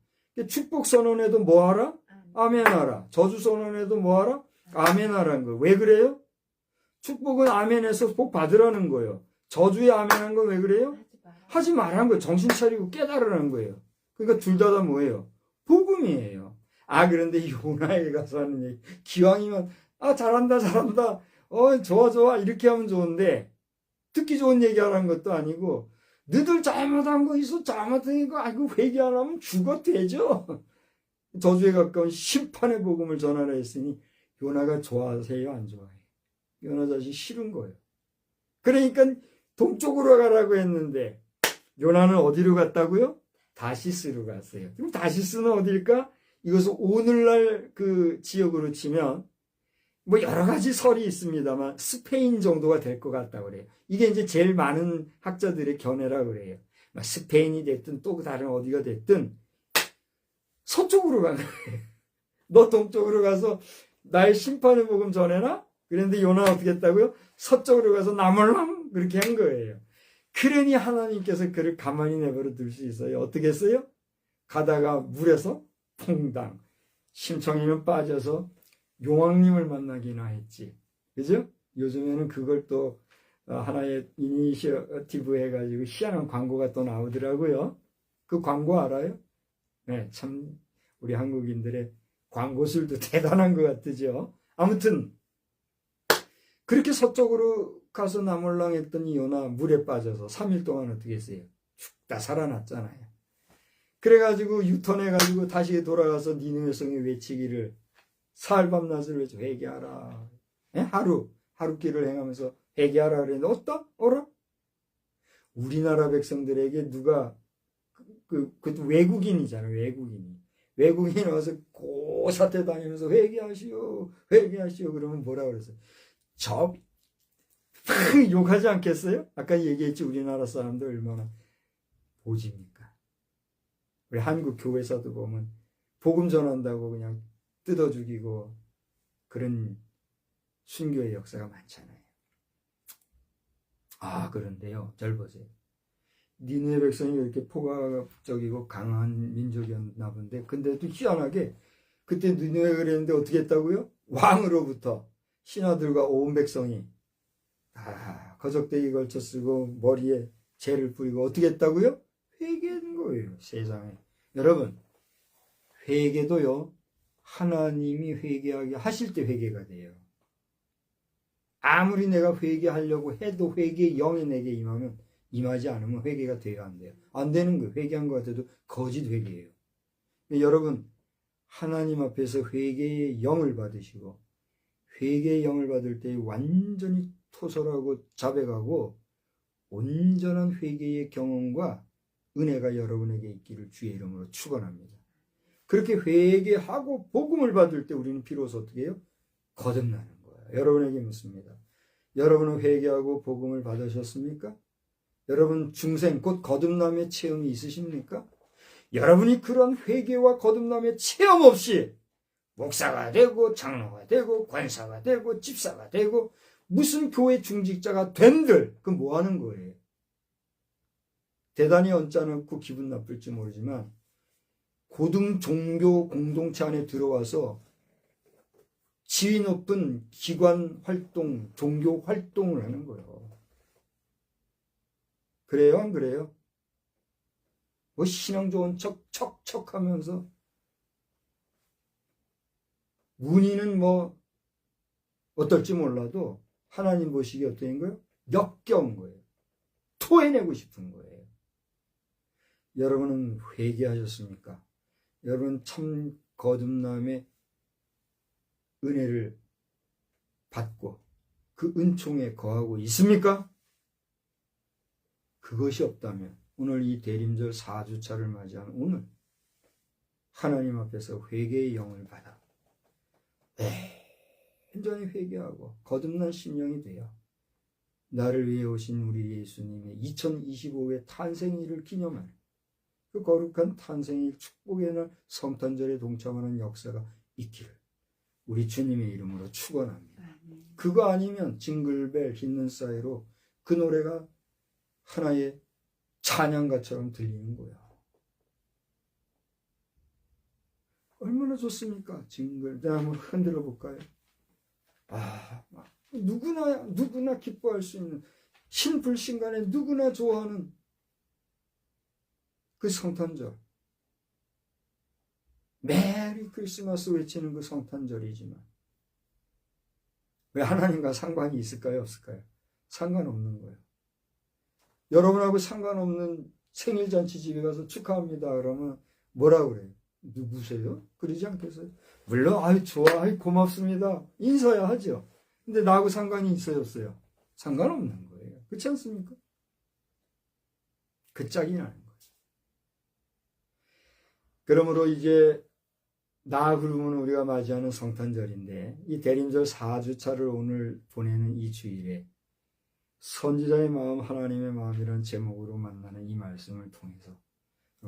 축복 선언에도 뭐 하라? 아멘하라. 저주 선언에도 뭐 하라? 아멘하라는 거예요. 왜 그래요? 축복은 아멘해서 복 받으라는 거예요. 저주에 아멘한 건 왜 그래요? 하지 말라는 거예요. 정신 차리고 깨달으라는 거예요. 그러니까 둘 다 뭐예요? 복음이에요. 그런데 요나에 가서 하는 얘기, 기왕이면 잘한다 좋아 이렇게 하면 좋은데 듣기 좋은 얘기 하라는 것도 아니고, 너희들 잘못한 거 있어, 잘못한 거 아이고 회개 안 하면 죽어도 되죠. 저주에 가까운 심판의 복음을 전하라 했으니 요나가 좋아하세요, 안 좋아해요? 요나 자식 싫은 거예요. 그러니까 동쪽으로 가라고 했는데 요나는 어디로 갔다고요? 다시스로 갔어요. 그럼 다시스는 어딜까? 이것은 오늘날 그 지역으로 치면 여러 가지 설이 있습니다만 스페인 정도가 될 것 같다고 그래요. 이게 이제 제일 많은 학자들의 견해라고 그래요. 스페인이 됐든 또 다른 어디가 됐든 서쪽으로 간 거예요. 너 동쪽으로 가서 나의 심판의 복음 전해라? 그런데 요나 어떻게 했다고요? 서쪽으로 가서 나몰랑 그렇게 한 거예요. 그러니 하나님께서 그를 가만히 내버려 둘 수 있어요. 어떻게 했어요? 가다가 물에서 퐁당 심청이면 빠져서 용왕님을 만나기나 했지. 그죠? 요즘에는 그걸 또 하나의 이니셔티브 해가지고 희한한 광고가 또 나오더라고요. 그 광고 알아요? 네, 참 우리 한국인들의 광고술도 대단한 것 같으죠. 아무튼 그렇게 서쪽으로 가서 나몰랑 했더니 요나 물에 빠져서 3일 동안 어떻게 했어요? 죽다 살아났잖아요. 그래가지고 유턴해가지고 다시 돌아가서 니느웨 성에 외치기를 사흘 밤낮을 외쳐 회개하라. 예? 하루길을 행하면서 회개하라 그랬는데 어따? 어라? 우리나라 백성들에게 누가 그것도 외국인이잖아요. 외국인이 와서 고사태 다니면서 회개하시오 그러면 뭐라 그랬어요? 저 욕하지 않겠어요? 아까 얘기했지 우리나라 사람들 얼마나 보집니까? 우리 한국 교회사도 보면 복음 전한다고 그냥 뜯어 죽이고 그런 순교의 역사가 많잖아요. 그런데요, 잘 보세요. 니느웨 백성이 이렇게 포괄적이고 강한 민족이었나 본데, 근데도 희한하게 그때 니느웨 그랬는데 어떻게 했다고요? 왕으로부터 신하들과 온 백성이 거적대기 걸쳐 쓰고 머리에 재를 뿌리고 어떻게 했다고요? 회개한 거예요. 세상에. 여러분, 회개도요, 하나님이 회개하게 하실 때 회개가 돼요. 아무리 내가 회개하려고 해도 회개의 영이 내게 임하지 않으면 회개가 돼야 안 돼요. 안 되는 거예요. 회개한 것 같아도 거짓 회개예요. 여러분, 하나님 앞에서 회개의 영을 받으시고 회개의 영을 받을 때 완전히 토설하고 자백하고 온전한 회개의 경험과 은혜가 여러분에게 있기를 주의 이름으로 축원합니다. 그렇게 회개하고 복음을 받을 때 우리는 비로소 어떻게 해요? 거듭나는 거예요. 여러분에게 묻습니다. 여러분은 회개하고 복음을 받으셨습니까? 여러분 중생 곧 거듭남의 체험이 있으십니까? 여러분이 그런 회개와 거듭남의 체험 없이 목사가 되고 장로가 되고 권사가 되고 집사가 되고 무슨 교회 중직자가 된들 그 뭐 하는 거예요? 대단히 언짢고 기분 나쁠지 모르지만 고등 종교 공동체 안에 들어와서 지위 높은 기관 활동, 종교 활동을 하는 거예요. 그래요? 안 그래요? 뭐 신앙 좋은 척 하면서 문의는 뭐 어떨지 몰라도 하나님 보시기에 어떤 거예요? 역겨운 거예요. 토해내고 싶은 거예요. 여러분은 회개하셨습니까? 여러분 참 거듭남의 은혜를 받고 그 은총에 거하고 있습니까? 그것이 없다면 오늘 이 대림절 4주차를 맞이한 오늘 하나님 앞에서 회개의 영을 받아 온전히 회개하고 거듭난 심령이 되어 나를 위해 오신 우리 예수님의 2025의 탄생일을 기념하는 그 거룩한 탄생일 축복의 날 성탄절에 동참하는 역사가 있기를 우리 주님의 이름으로 축원합니다. 그거 아니면 징글벨 흰눈 사이로 그 노래가 하나의 찬양가처럼 들리는 거야. 얼마나 좋습니까? 징글. 내가 한번 흔들어 볼까요? 누구나 기뻐할 수 있는 신불신간에 누구나 좋아하는 그 성탄절. 메리 크리스마스 외치는 그 성탄절이지만 왜 하나님과 상관이 있을까요? 없을까요? 상관없는 거예요. 여러분하고 상관없는 생일잔치 집에 가서 축하합니다. 그러면 뭐라고 그래요? 누구세요? 그러지 않겠어요? 물론 좋아, 고맙습니다. 인사야 하죠. 근데 나하고 상관이 있어요, 없어요? 상관없는 거예요. 그렇지 않습니까? 그 짝이 나는 거예요. 그러므로 이제 그러면 우리가 맞이하는 성탄절인데 이 대림절 4주차를 오늘 보내는 이 주일에 선지자의 마음 하나님의 마음이라는 제목으로 만나는 이 말씀을 통해서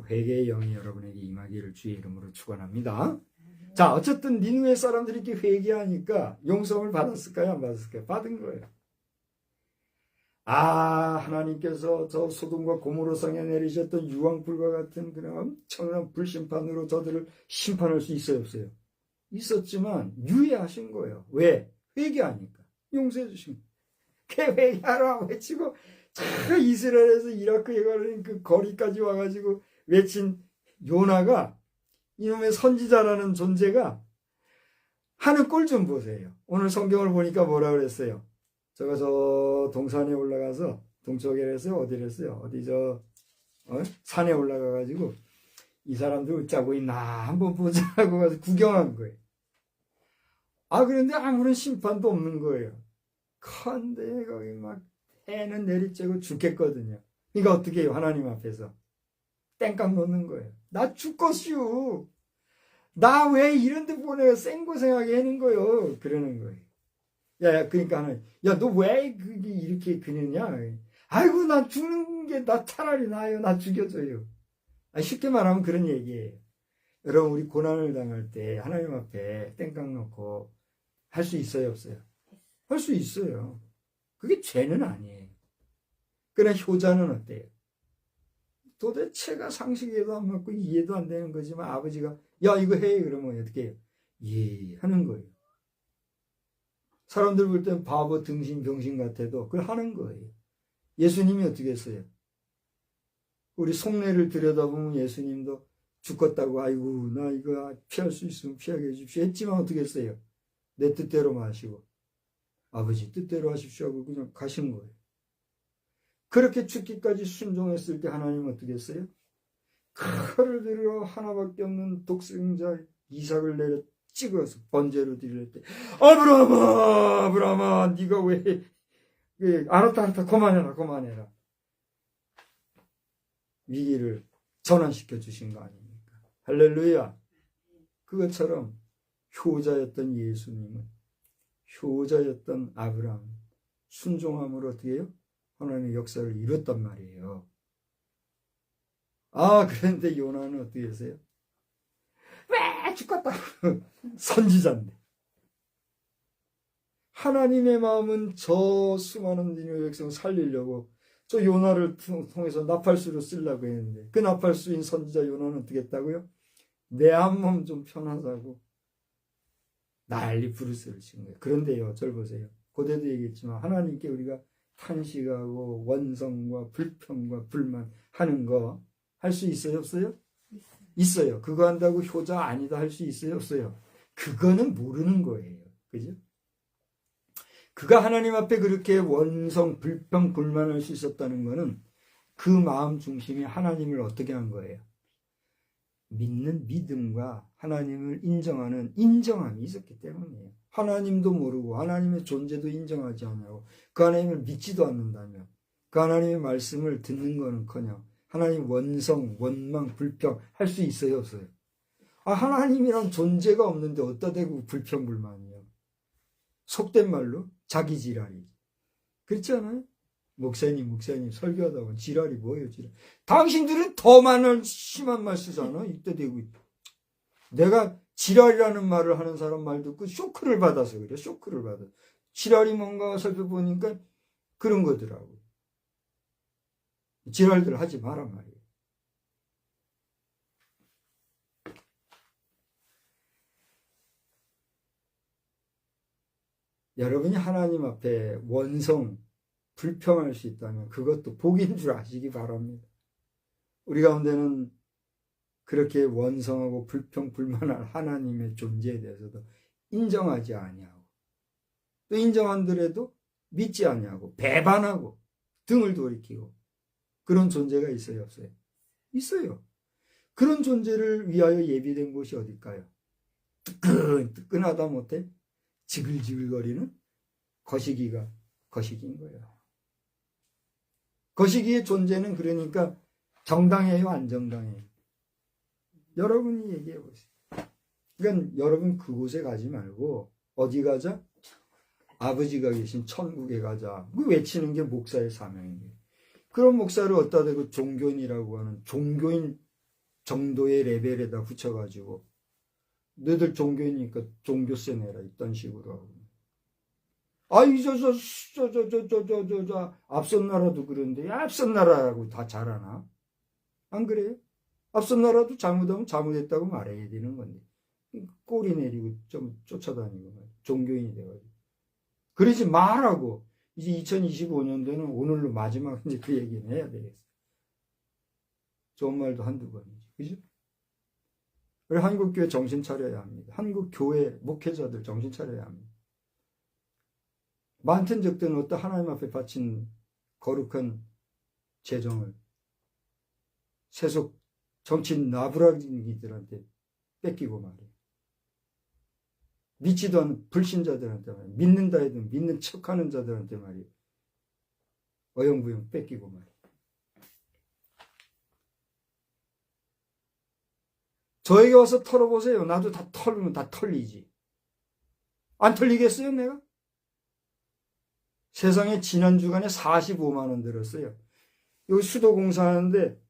회개의 영이 여러분에게 임하기를 주의 이름으로 축원합니다. 자, 어쨌든 니느웨 사람들이 이렇게 회개하니까 용서를 받았을까요? 안 받았을까요? 받은 거예요. 하나님께서 저 소돔과 고모로성에 내리셨던 유황불과 같은 그런 엄청난 불심판으로 저들을 심판할 수 있어요, 없어요? 있었지만 유예하신 거예요. 왜? 회개하니까. 용서해 주신 거예요. 회개하라 외치고 이스라엘에서 이라크에 가는 그 거리까지 와가지고 외친 요나가 이놈의 선지자라는 존재가 하는 꼴 좀 보세요. 오늘 성경을 보니까 뭐라 그랬어요? 저 동산에 올라가서 동쪽에 했어요? 어디를 했어요? 산에 올라가가지고 이 사람들 어쩌고 있나 한번 보자고 가서 구경한 거예요. 그런데 아무런 심판도 없는 거예요. 컨대 거기 막 해는 내리쬐고 죽겠거든요. 그러니까 어떻게 해요? 하나님 앞에서 땡깡 놓는 거예요. 나 죽겠슈. 나 왜 이런 데 보내요? 생고생하게 하는 거요. 그러는 거예요. 야, 그러니까 하나님, 야, 너 왜 이렇게 그러냐? 아이고, 나 죽는 게 나 차라리 나아요. 나 죽여줘요. 쉽게 말하면 그런 얘기예요. 여러분, 우리 고난을 당할 때 하나님 앞에 땡깡 놓고 할 수 있어요, 없어요? 할 수 있어요. 그게 죄는 아니에요. 그러나 효자는 어때요? 도대체가 상식에도 안 맞고 이해도 안 되는 거지만 아버지가 야, 이거 해. 그러면 어떻게 해요? 예, 하는 거예요. 사람들 볼 땐 바보, 등신, 병신 같아도 그걸 하는 거예요. 예수님이 어떻게 했어요? 우리 속내를 들여다보면 예수님도 죽겠다고 아이고 나 이거 피할 수 있으면 피하게 해주십시오 했지만 어떻게 했어요? 내 뜻대로 마시고 아버지 뜻대로 하십시오 하고 그냥 가신 거예요. 그렇게 죽기까지 순종했을 때 하나님은 어떻게 했어요? 칼을 들여 하나밖에 없는 독생자 이삭을 내려 찍어서 번제로 드릴 때 아브라함아 네가 왜 알았다 그만해라 위기를 전환시켜 주신 거 아닙니까? 할렐루야. 그것처럼 효자였던 예수님은 효자였던 아브라함 순종함으로 어떻게 해요? 하나님의 역사를 이뤘단 말이에요. 그런데 요나는 어떻게 했어요? 왜 죽겠다고 선지자인데 하나님의 마음은 저 수많은 니느웨 백성을 살리려고 저 요나를 통해서 나팔수로 쓰려고 했는데 그 나팔수인 선지자 요나는 어떻게 했다고요? 내 한 몸 좀 편하자고 난리 부르스를 친 거예요. 그런데요, 절 보세요. 고대도 얘기했지만 하나님께 우리가 탄식하고 원성과 불평과 불만 하는 거 할 수 있어요, 없어요? 있어요. 그거 한다고 효자 아니다 할 수 있어요, 없어요? 그거는 모르는 거예요. 그죠? 그가 하나님 앞에 그렇게 원성, 불평, 불만할 수 있었다는 거는 그 마음 중심이 하나님을 어떻게 한 거예요? 믿는 믿음과 하나님을 인정하는 인정함이 있었기 때문이에요. 하나님도 모르고 하나님의 존재도 인정하지 않냐고 그 하나님을 믿지도 않는다면 그 하나님의 말씀을 듣는 거는커녕 하나님 원성, 원망, 불평 할 수 있어요, 없어요? 하나님이란 존재가 없는데 어디다 대고 불평, 불만이요? 속된 말로 자기 지랄이. 그렇지 않아요? 목사님 설교하다 보면 지랄이 뭐예요, 지랄? 당신들은 더 많은 심한 말 쓰잖아. 이때 대고 내가 지랄이라는 말을 하는 사람 말 듣고 쇼크를 받아서 그래. 쇼크를 받아. 지랄이 뭔가 살펴보니까 그런 거더라고. 지랄들 하지 마란 말이에요. 여러분이 하나님 앞에 원성, 불평할 수 있다면 그것도 복인 줄 아시기 바랍니다. 우리 가운데는 그렇게 원성하고 불평, 불만할 하나님의 존재에 대해서도 인정하지 아니하고 또 인정한들에도 믿지 아니하고 배반하고 등을 돌이키고 그런 존재가 있어요, 없어요? 있어요. 그런 존재를 위하여 예비된 곳이 어딜까요? 뜨끈하다 못해 지글지글거리는 거시기가 거시기인 거예요. 거시기의 존재는 그러니까 정당해요, 안 정당해요? 여러분이 얘기해 보세요. 그러니까 여러분 그곳에 가지 말고 어디 가자? 아버지가 계신 천국에 가자. 그 외치는 게 목사의 사명이에요. 그런 목사를 어디다 대고 종교인이라고 하는 종교인 정도의 레벨에다 붙여가지고 너희들 종교인이니까 종교세 내라 이딴 식으로 하고. 앞선 나라도 그런데 앞선 나라라고 다 잘하나? 안 그래요? 앞선 나라도 잘못하면 잘못했다고 말해야 되는 건데 꼬리 내리고 좀 쫓아다니고 종교인이 돼가지고 그러지 말라고. 이제 2025년도는 오늘로 마지막 이제 그 얘기는 해야 되겠어. 좋은 말도 한두 번이지, 그죠? 우리 한국교회 정신 차려야 합니다. 한국교회 목회자들 정신 차려야 합니다. 많든 적든 어떤 하나님 앞에 바친 거룩한 재정을 세속 정치인 나부라기들한테 뺏기고 말이에요. 믿지도 않는 불신자들한테 말이에요. 믿는다 해도 믿는 척하는 자들한테 말이에요. 어영부영 뺏기고 말이에요. 저에게 와서 털어보세요. 나도 다 털면 다 털리지. 안 털리겠어요, 내가? 세상에 지난 주간에 45만 원 들었어요. 여기 수도공사 하는데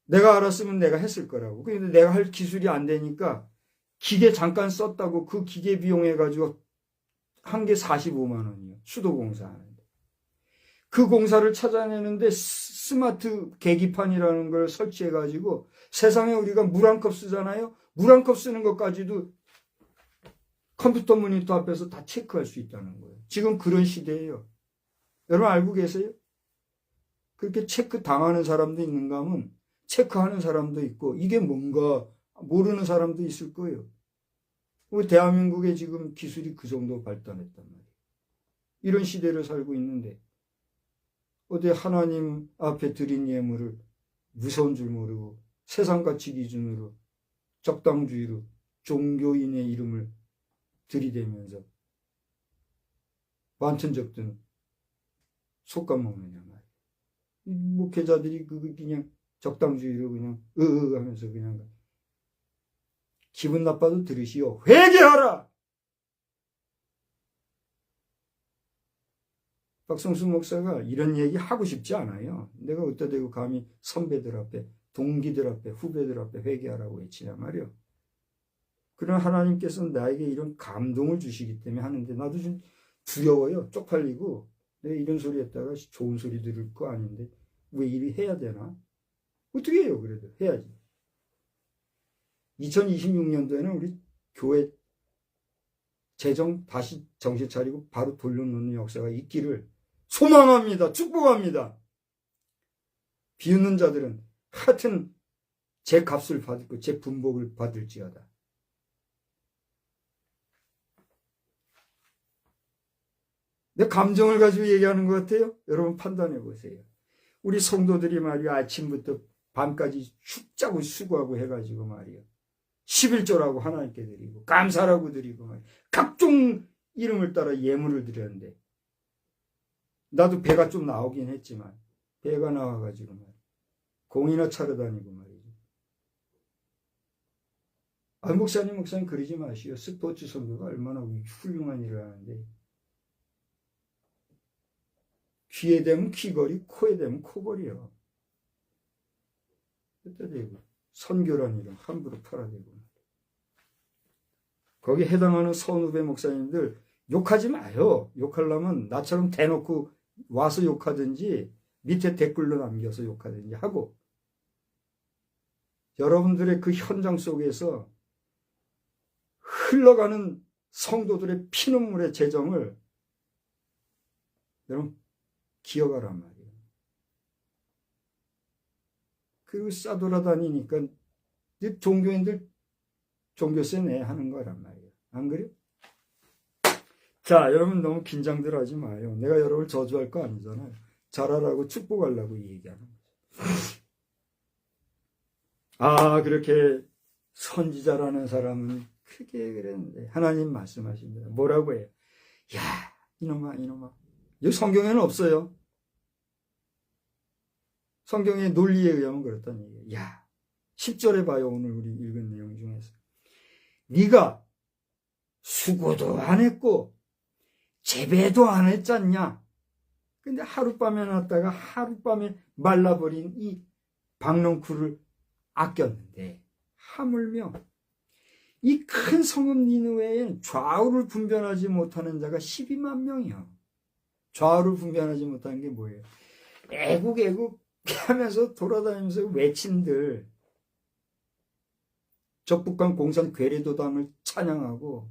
내가 알았으면 내가 했을 거라고. 근데 내가 할 기술이 안 되니까 기계 잠깐 썼다고 그 기계 비용 해가지고 한 개 45만 원이요. 수도공사 하는데. 그 공사를 찾아내는데 스마트 계기판이라는 걸 설치해가지고 세상에 우리가 물 한 컵 쓰잖아요. 물 한 컵 쓰는 것까지도 컴퓨터 모니터 앞에서 다 체크할 수 있다는 거예요. 지금 그런 시대예요. 여러분 알고 계세요? 그렇게 체크 당하는 사람도 있는가 하면 체크하는 사람도 있고 이게 뭔가 모르는 사람도 있을 거예요. 우리 대한민국에 지금 기술이 그 정도 발달했단 말이에요. 이런 시대를 살고 있는데 어디 하나님 앞에 드린 예물을 무서운 줄 모르고 세상 가치 기준으로 적당주의로 종교인의 이름을 들이대면서 완천적든 속감 먹느냐 말이에요. 목회자들이 그냥 적당주의로 그냥 하면서 그냥 기분 나빠도 들으시오. 회개하라! 박성수 목사가 이런 얘기 하고 싶지 않아요. 내가 어디다 대고 감히 선배들 앞에, 동기들 앞에, 후배들 앞에 회개하라고 외치냐 말이요. 그러나 하나님께서는 나에게 이런 감동을 주시기 때문에 하는데 나도 좀 두려워요. 쪽팔리고 내가 이런 소리 했다가 좋은 소리 들을 거 아닌데 왜 이리 해야 되나? 어떻게 해요? 그래도 해야지. 2026년도에는 우리 교회 재정 다시 정신 차리고 바로 돌려놓는 역사가 있기를 소망합니다. 축복합니다. 비웃는 자들은 하여튼 제 값을 받고 제 분복을 받을지어다. 내 감정을 가지고 얘기하는 것 같아요? 여러분 판단해 보세요. 우리 성도들이 말이야 아침부터 밤까지 축자고 수고하고 해가지고 말이야 11조라고 하나님께 드리고 감사라고 드리고 말이야 각종 이름을 따라 예물을 드렸는데 나도 배가 좀 나오긴 했지만 배가 나와가지고 말이야 공이나 차려 다니고 말이죠. 목사님 그러지 마시오. 스포츠 선수가 얼마나 훌륭한 일을 하는데 귀에 대면 귀걸이, 코에 대면 코걸이요. 그때 되고 선교란 이름 함부로 팔아대고 거기에 해당하는 선후배 목사님들 욕하지 마요. 욕하려면 나처럼 대놓고 와서 욕하든지 밑에 댓글로 남겨서 욕하든지 하고 여러분들의 그 현장 속에서 흘러가는 성도들의 피눈물의 재정을 여러분 기억하란 말이에요. 그리고 싸돌아다니니까 종교인들 종교세 내 하는 거란 말이에요. 안 그래요? 자, 여러분 너무 긴장들 하지 마요. 내가 여러분을 저주할 거 아니잖아요. 잘하라고 축복하려고 얘기하는 거죠. 그렇게 선지자라는 사람은 크게 그랬는데 하나님 말씀하십니다. 뭐라고 해요? 야, 이놈아. 여기 성경에는 없어요. 성경의 논리에 의하면 그렇다는 얘기예요. 야, 10절에 봐요. 오늘 우리 읽은 내용 중에서. 네가 수고도 안 했고 재배도 안 했잖냐. 근데 하룻밤에 놨다가 하룻밤에 말라버린 이 박농쿨을 아꼈는데 하물며 이 큰 성읍 니느웨엔 좌우를 분별하지 못하는 자가 12만 명이요. 좌우를 분별하지 못하는 게 뭐예요? 애국 하면서 돌아다니면서 외친들 적북한 공산 괴뢰도당을 찬양하고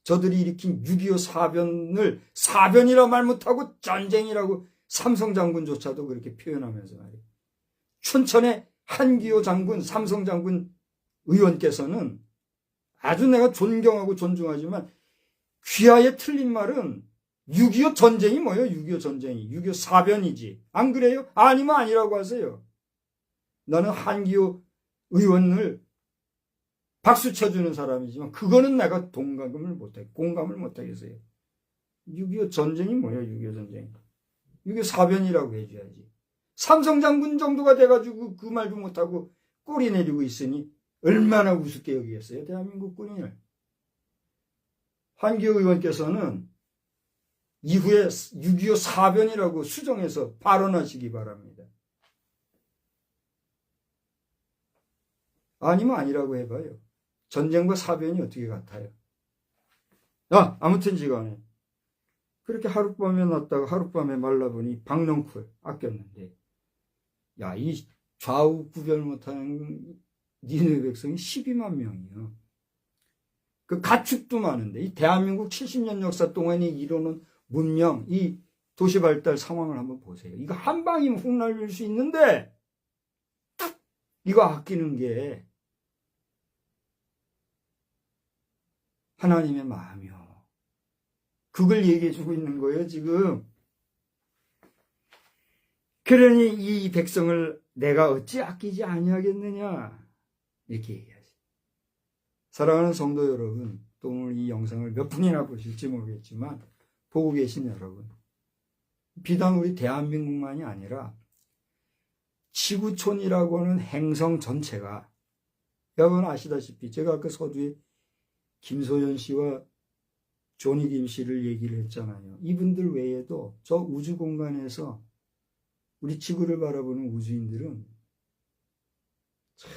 저들이 일으킨 6.25 사변을 사변이라 말 못하고 전쟁이라고 삼성 장군조차도 그렇게 표현하면서 말이에요. 춘천의 한기호 장군, 삼성 장군 의원께서는 아주 내가 존경하고 존중하지만 귀하에 틀린 말은 6.25 전쟁이 뭐예요? 6.25 전쟁이. 6.25 사변이지. 안 그래요? 아니면 아니라고 하세요. 나는 한기호 의원을 박수 쳐주는 사람이지만 그거는 내가 공감을 못하겠어요. 6.25 전쟁이 뭐예요? 6.25 전쟁. 6.25 사변이라고 해줘야지. 삼성 장군 정도가 돼가지고 그 말도 못하고 꼬리 내리고 있으니 얼마나 우습게 여기겠어요? 대한민국 군인을. 한기호 의원께서는 이후에 6.25 사변이라고 수정해서 발언하시기 바랍니다. 아니면 아니라고 해봐요. 전쟁과 사변이 어떻게 같아요? 아무튼 지간에 그렇게 하룻밤에 났다가 하룻밤에 말라보니 박넝쿨 아꼈는데, 이 좌우 구별 못하는 니느웨 백성이 12만 명이요. 그 가축도 많은데 이 대한민국 70년 역사 동안에 이루는 문명, 이 도시 발달 상황을 한번 보세요. 이거 한 방이면 훅날릴 수 있는데 이거 아끼는 게 하나님의 마음이요. 그걸 얘기해 주고 있는 거예요, 지금. 그러니 이 백성을 내가 어찌 아끼지 아니하겠느냐, 이렇게 얘기하지. 사랑하는 성도 여러분, 또 오늘 이 영상을 몇 분이나 보실지 모르겠지만 보고 계신 여러분, 비단 우리 대한민국만이 아니라 지구촌이라고 하는 행성 전체가, 여러분 아시다시피 제가 아까 서두에 김소연 씨와 조니 김 씨를 얘기를 했잖아요. 이분들 외에도 저 우주 공간에서 우리 지구를 바라보는 우주인들은 참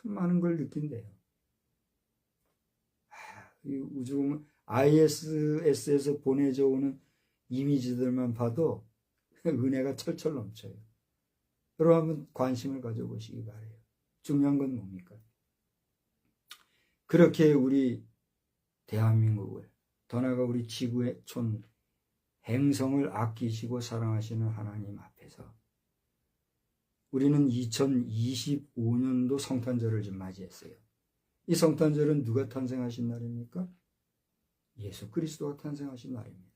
많은 걸 느낀대요. 이 우주 공간 ISS에서 보내져 오는 이미지들만 봐도 은혜가 철철 넘쳐요. 여러분 한번 관심을 가져보시기 바라요. 중요한 건 뭡니까? 그렇게 우리 대한민국을, 더 나아가 우리 지구의 촌 행성을 아끼시고 사랑하시는 하나님 앞에서 우리는 2025년도 성탄절을 좀 맞이했어요. 이 성탄절은 누가 탄생하신 날입니까? 예수 그리스도가 탄생하신 날입니다.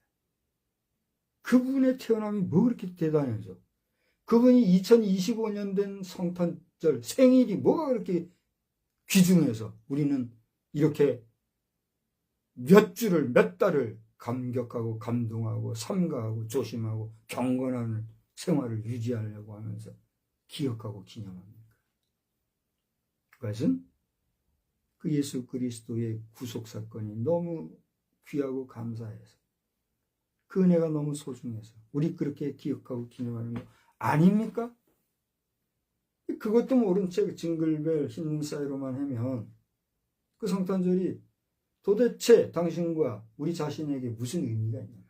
그분의 태어남이 뭐 그렇게 대단해서, 그분이 2025년 된 성탄절 생일이 뭐가 그렇게 귀중해서 우리는 이렇게 몇 주를, 몇 달을 감격하고 감동하고 삼가하고 조심하고 경건한 생활을 유지하려고 하면서 기억하고 기념합니까? 그것은 그 예수 그리스도의 구속사건이 너무 귀하고 감사해서, 그 은혜가 너무 소중해서 우리 그렇게 기억하고 기념하는 거 아닙니까? 그것도 모른 채 징글벨 흰 사이로만 하면 그 성탄절이 도대체 당신과 우리 자신에게 무슨 의미가 있는 말이에요.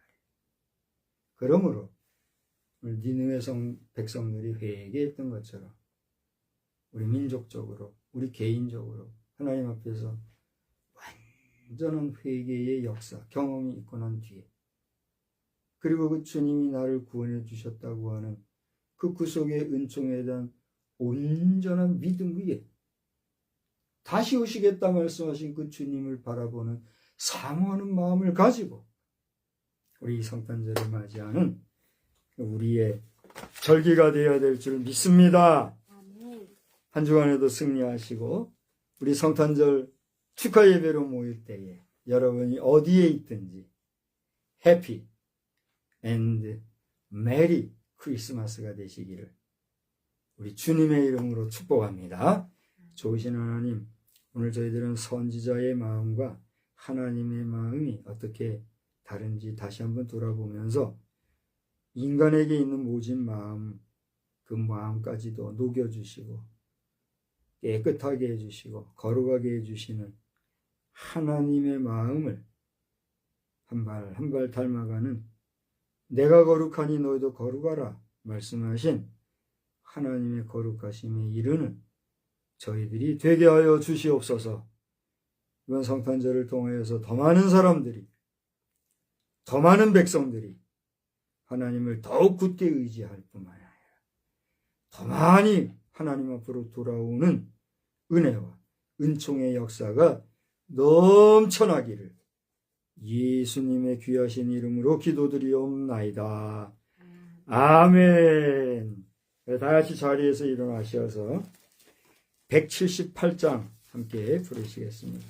그러므로 니느웨 백성들이 회개했던 것처럼 우리 민족적으로, 우리 개인적으로 하나님 앞에서 완전한 회개의 역사, 경험이 있고 난 뒤에, 그리고 그 주님이 나를 구원해 주셨다고 하는 그 구속의 은총에 대한 온전한 믿음 위에 다시 오시겠다 말씀하신 그 주님을 바라보는 사모하는 마음을 가지고 우리 이 성탄절을 맞이하는 우리의 절기가 되어야 될 줄 믿습니다. 한 주간에도 승리하시고 우리 성탄절 축하 예배로 모일 때에 여러분이 어디에 있든지 해피 앤드 메리 크리스마스가 되시기를 우리 주님의 이름으로 축복합니다. 좋으신 하나님, 오늘 저희들은 선지자의 마음과 하나님의 마음이 어떻게 다른지 다시 한번 돌아보면서 인간에게 있는 모진 마음, 그 마음까지도 녹여주시고 깨끗하게 해주시고 거룩하게 해주시는 하나님의 마음을 한 발 한 발 닮아가는, 내가 거룩하니 너희도 거룩하라 말씀하신 하나님의 거룩하심에 이르는 저희들이 되게 하여 주시옵소서. 이번 성탄절을 통하여서 더 많은 사람들이, 더 많은 백성들이 하나님을 더욱 굳게 의지할 뿐만 아니라 더 많이 하나님 앞으로 돌아오는 은혜와 은총의 역사가 넘쳐나기를 예수님의 귀하신 이름으로 기도드리옵나이다. 아멘. 다 같이 자리에서 일어나셔서 178장 함께 부르시겠습니다.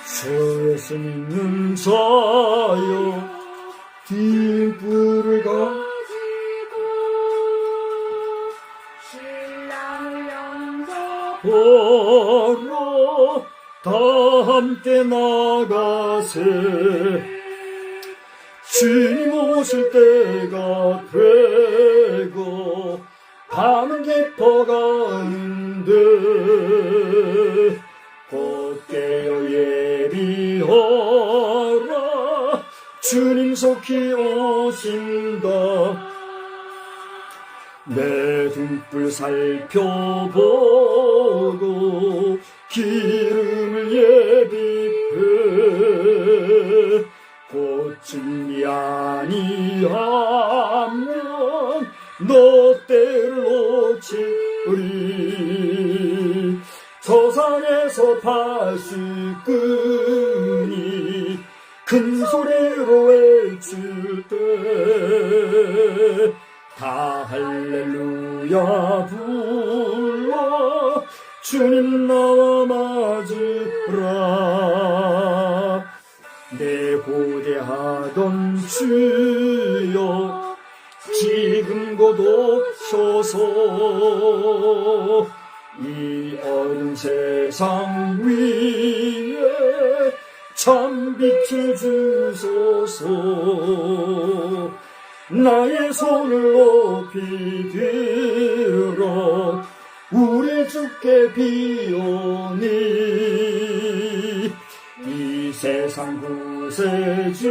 주 예수 믿는 자여 뒷불을
가지고 신랑을
영접하러 다 함께 나가세. 주님 오실 때가 되고 밤은 깊어가는데 곧 깨어 예비하라. 주님 속히 오신다. 내 등불 살펴보고 기름을 예비해 곧 준비 아니하면 너 때를 놓치리. 저 산에서 파수꾼이 큰 소리로 외칠 때 다 할렐루야 불러 주님 나와 맞으라. 내 고대하던 주여 지금 곧 오셔서 이 어두운 세상 위에 참 빛을 주소서. 나의 손을 높이 들어 우리 주께 비오니 이 세상 구세주여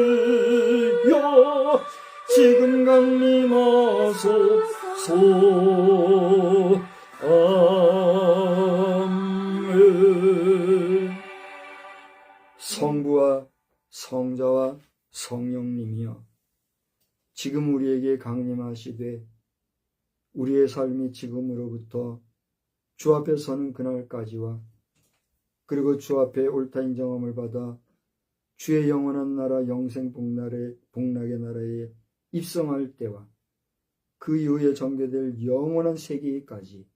지금 강림하소서. 아멘. 성부와 성자와 성령님이여 지금 우리에게 강림하시되 우리의 삶이 지금으로부터 주 앞에 서는 그날까지와 그리고 주 앞에 옳다 인정함을 받아 주의 영원한 나라 영생 복락의 나라에 입성할 때와 그 이후에 전개될 영원한 세계까지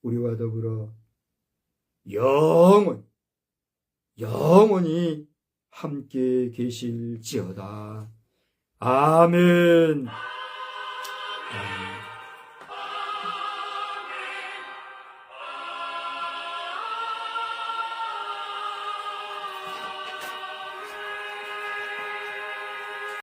우리와 더불어 영원히 함께 계실지어다. 아멘. 아멘.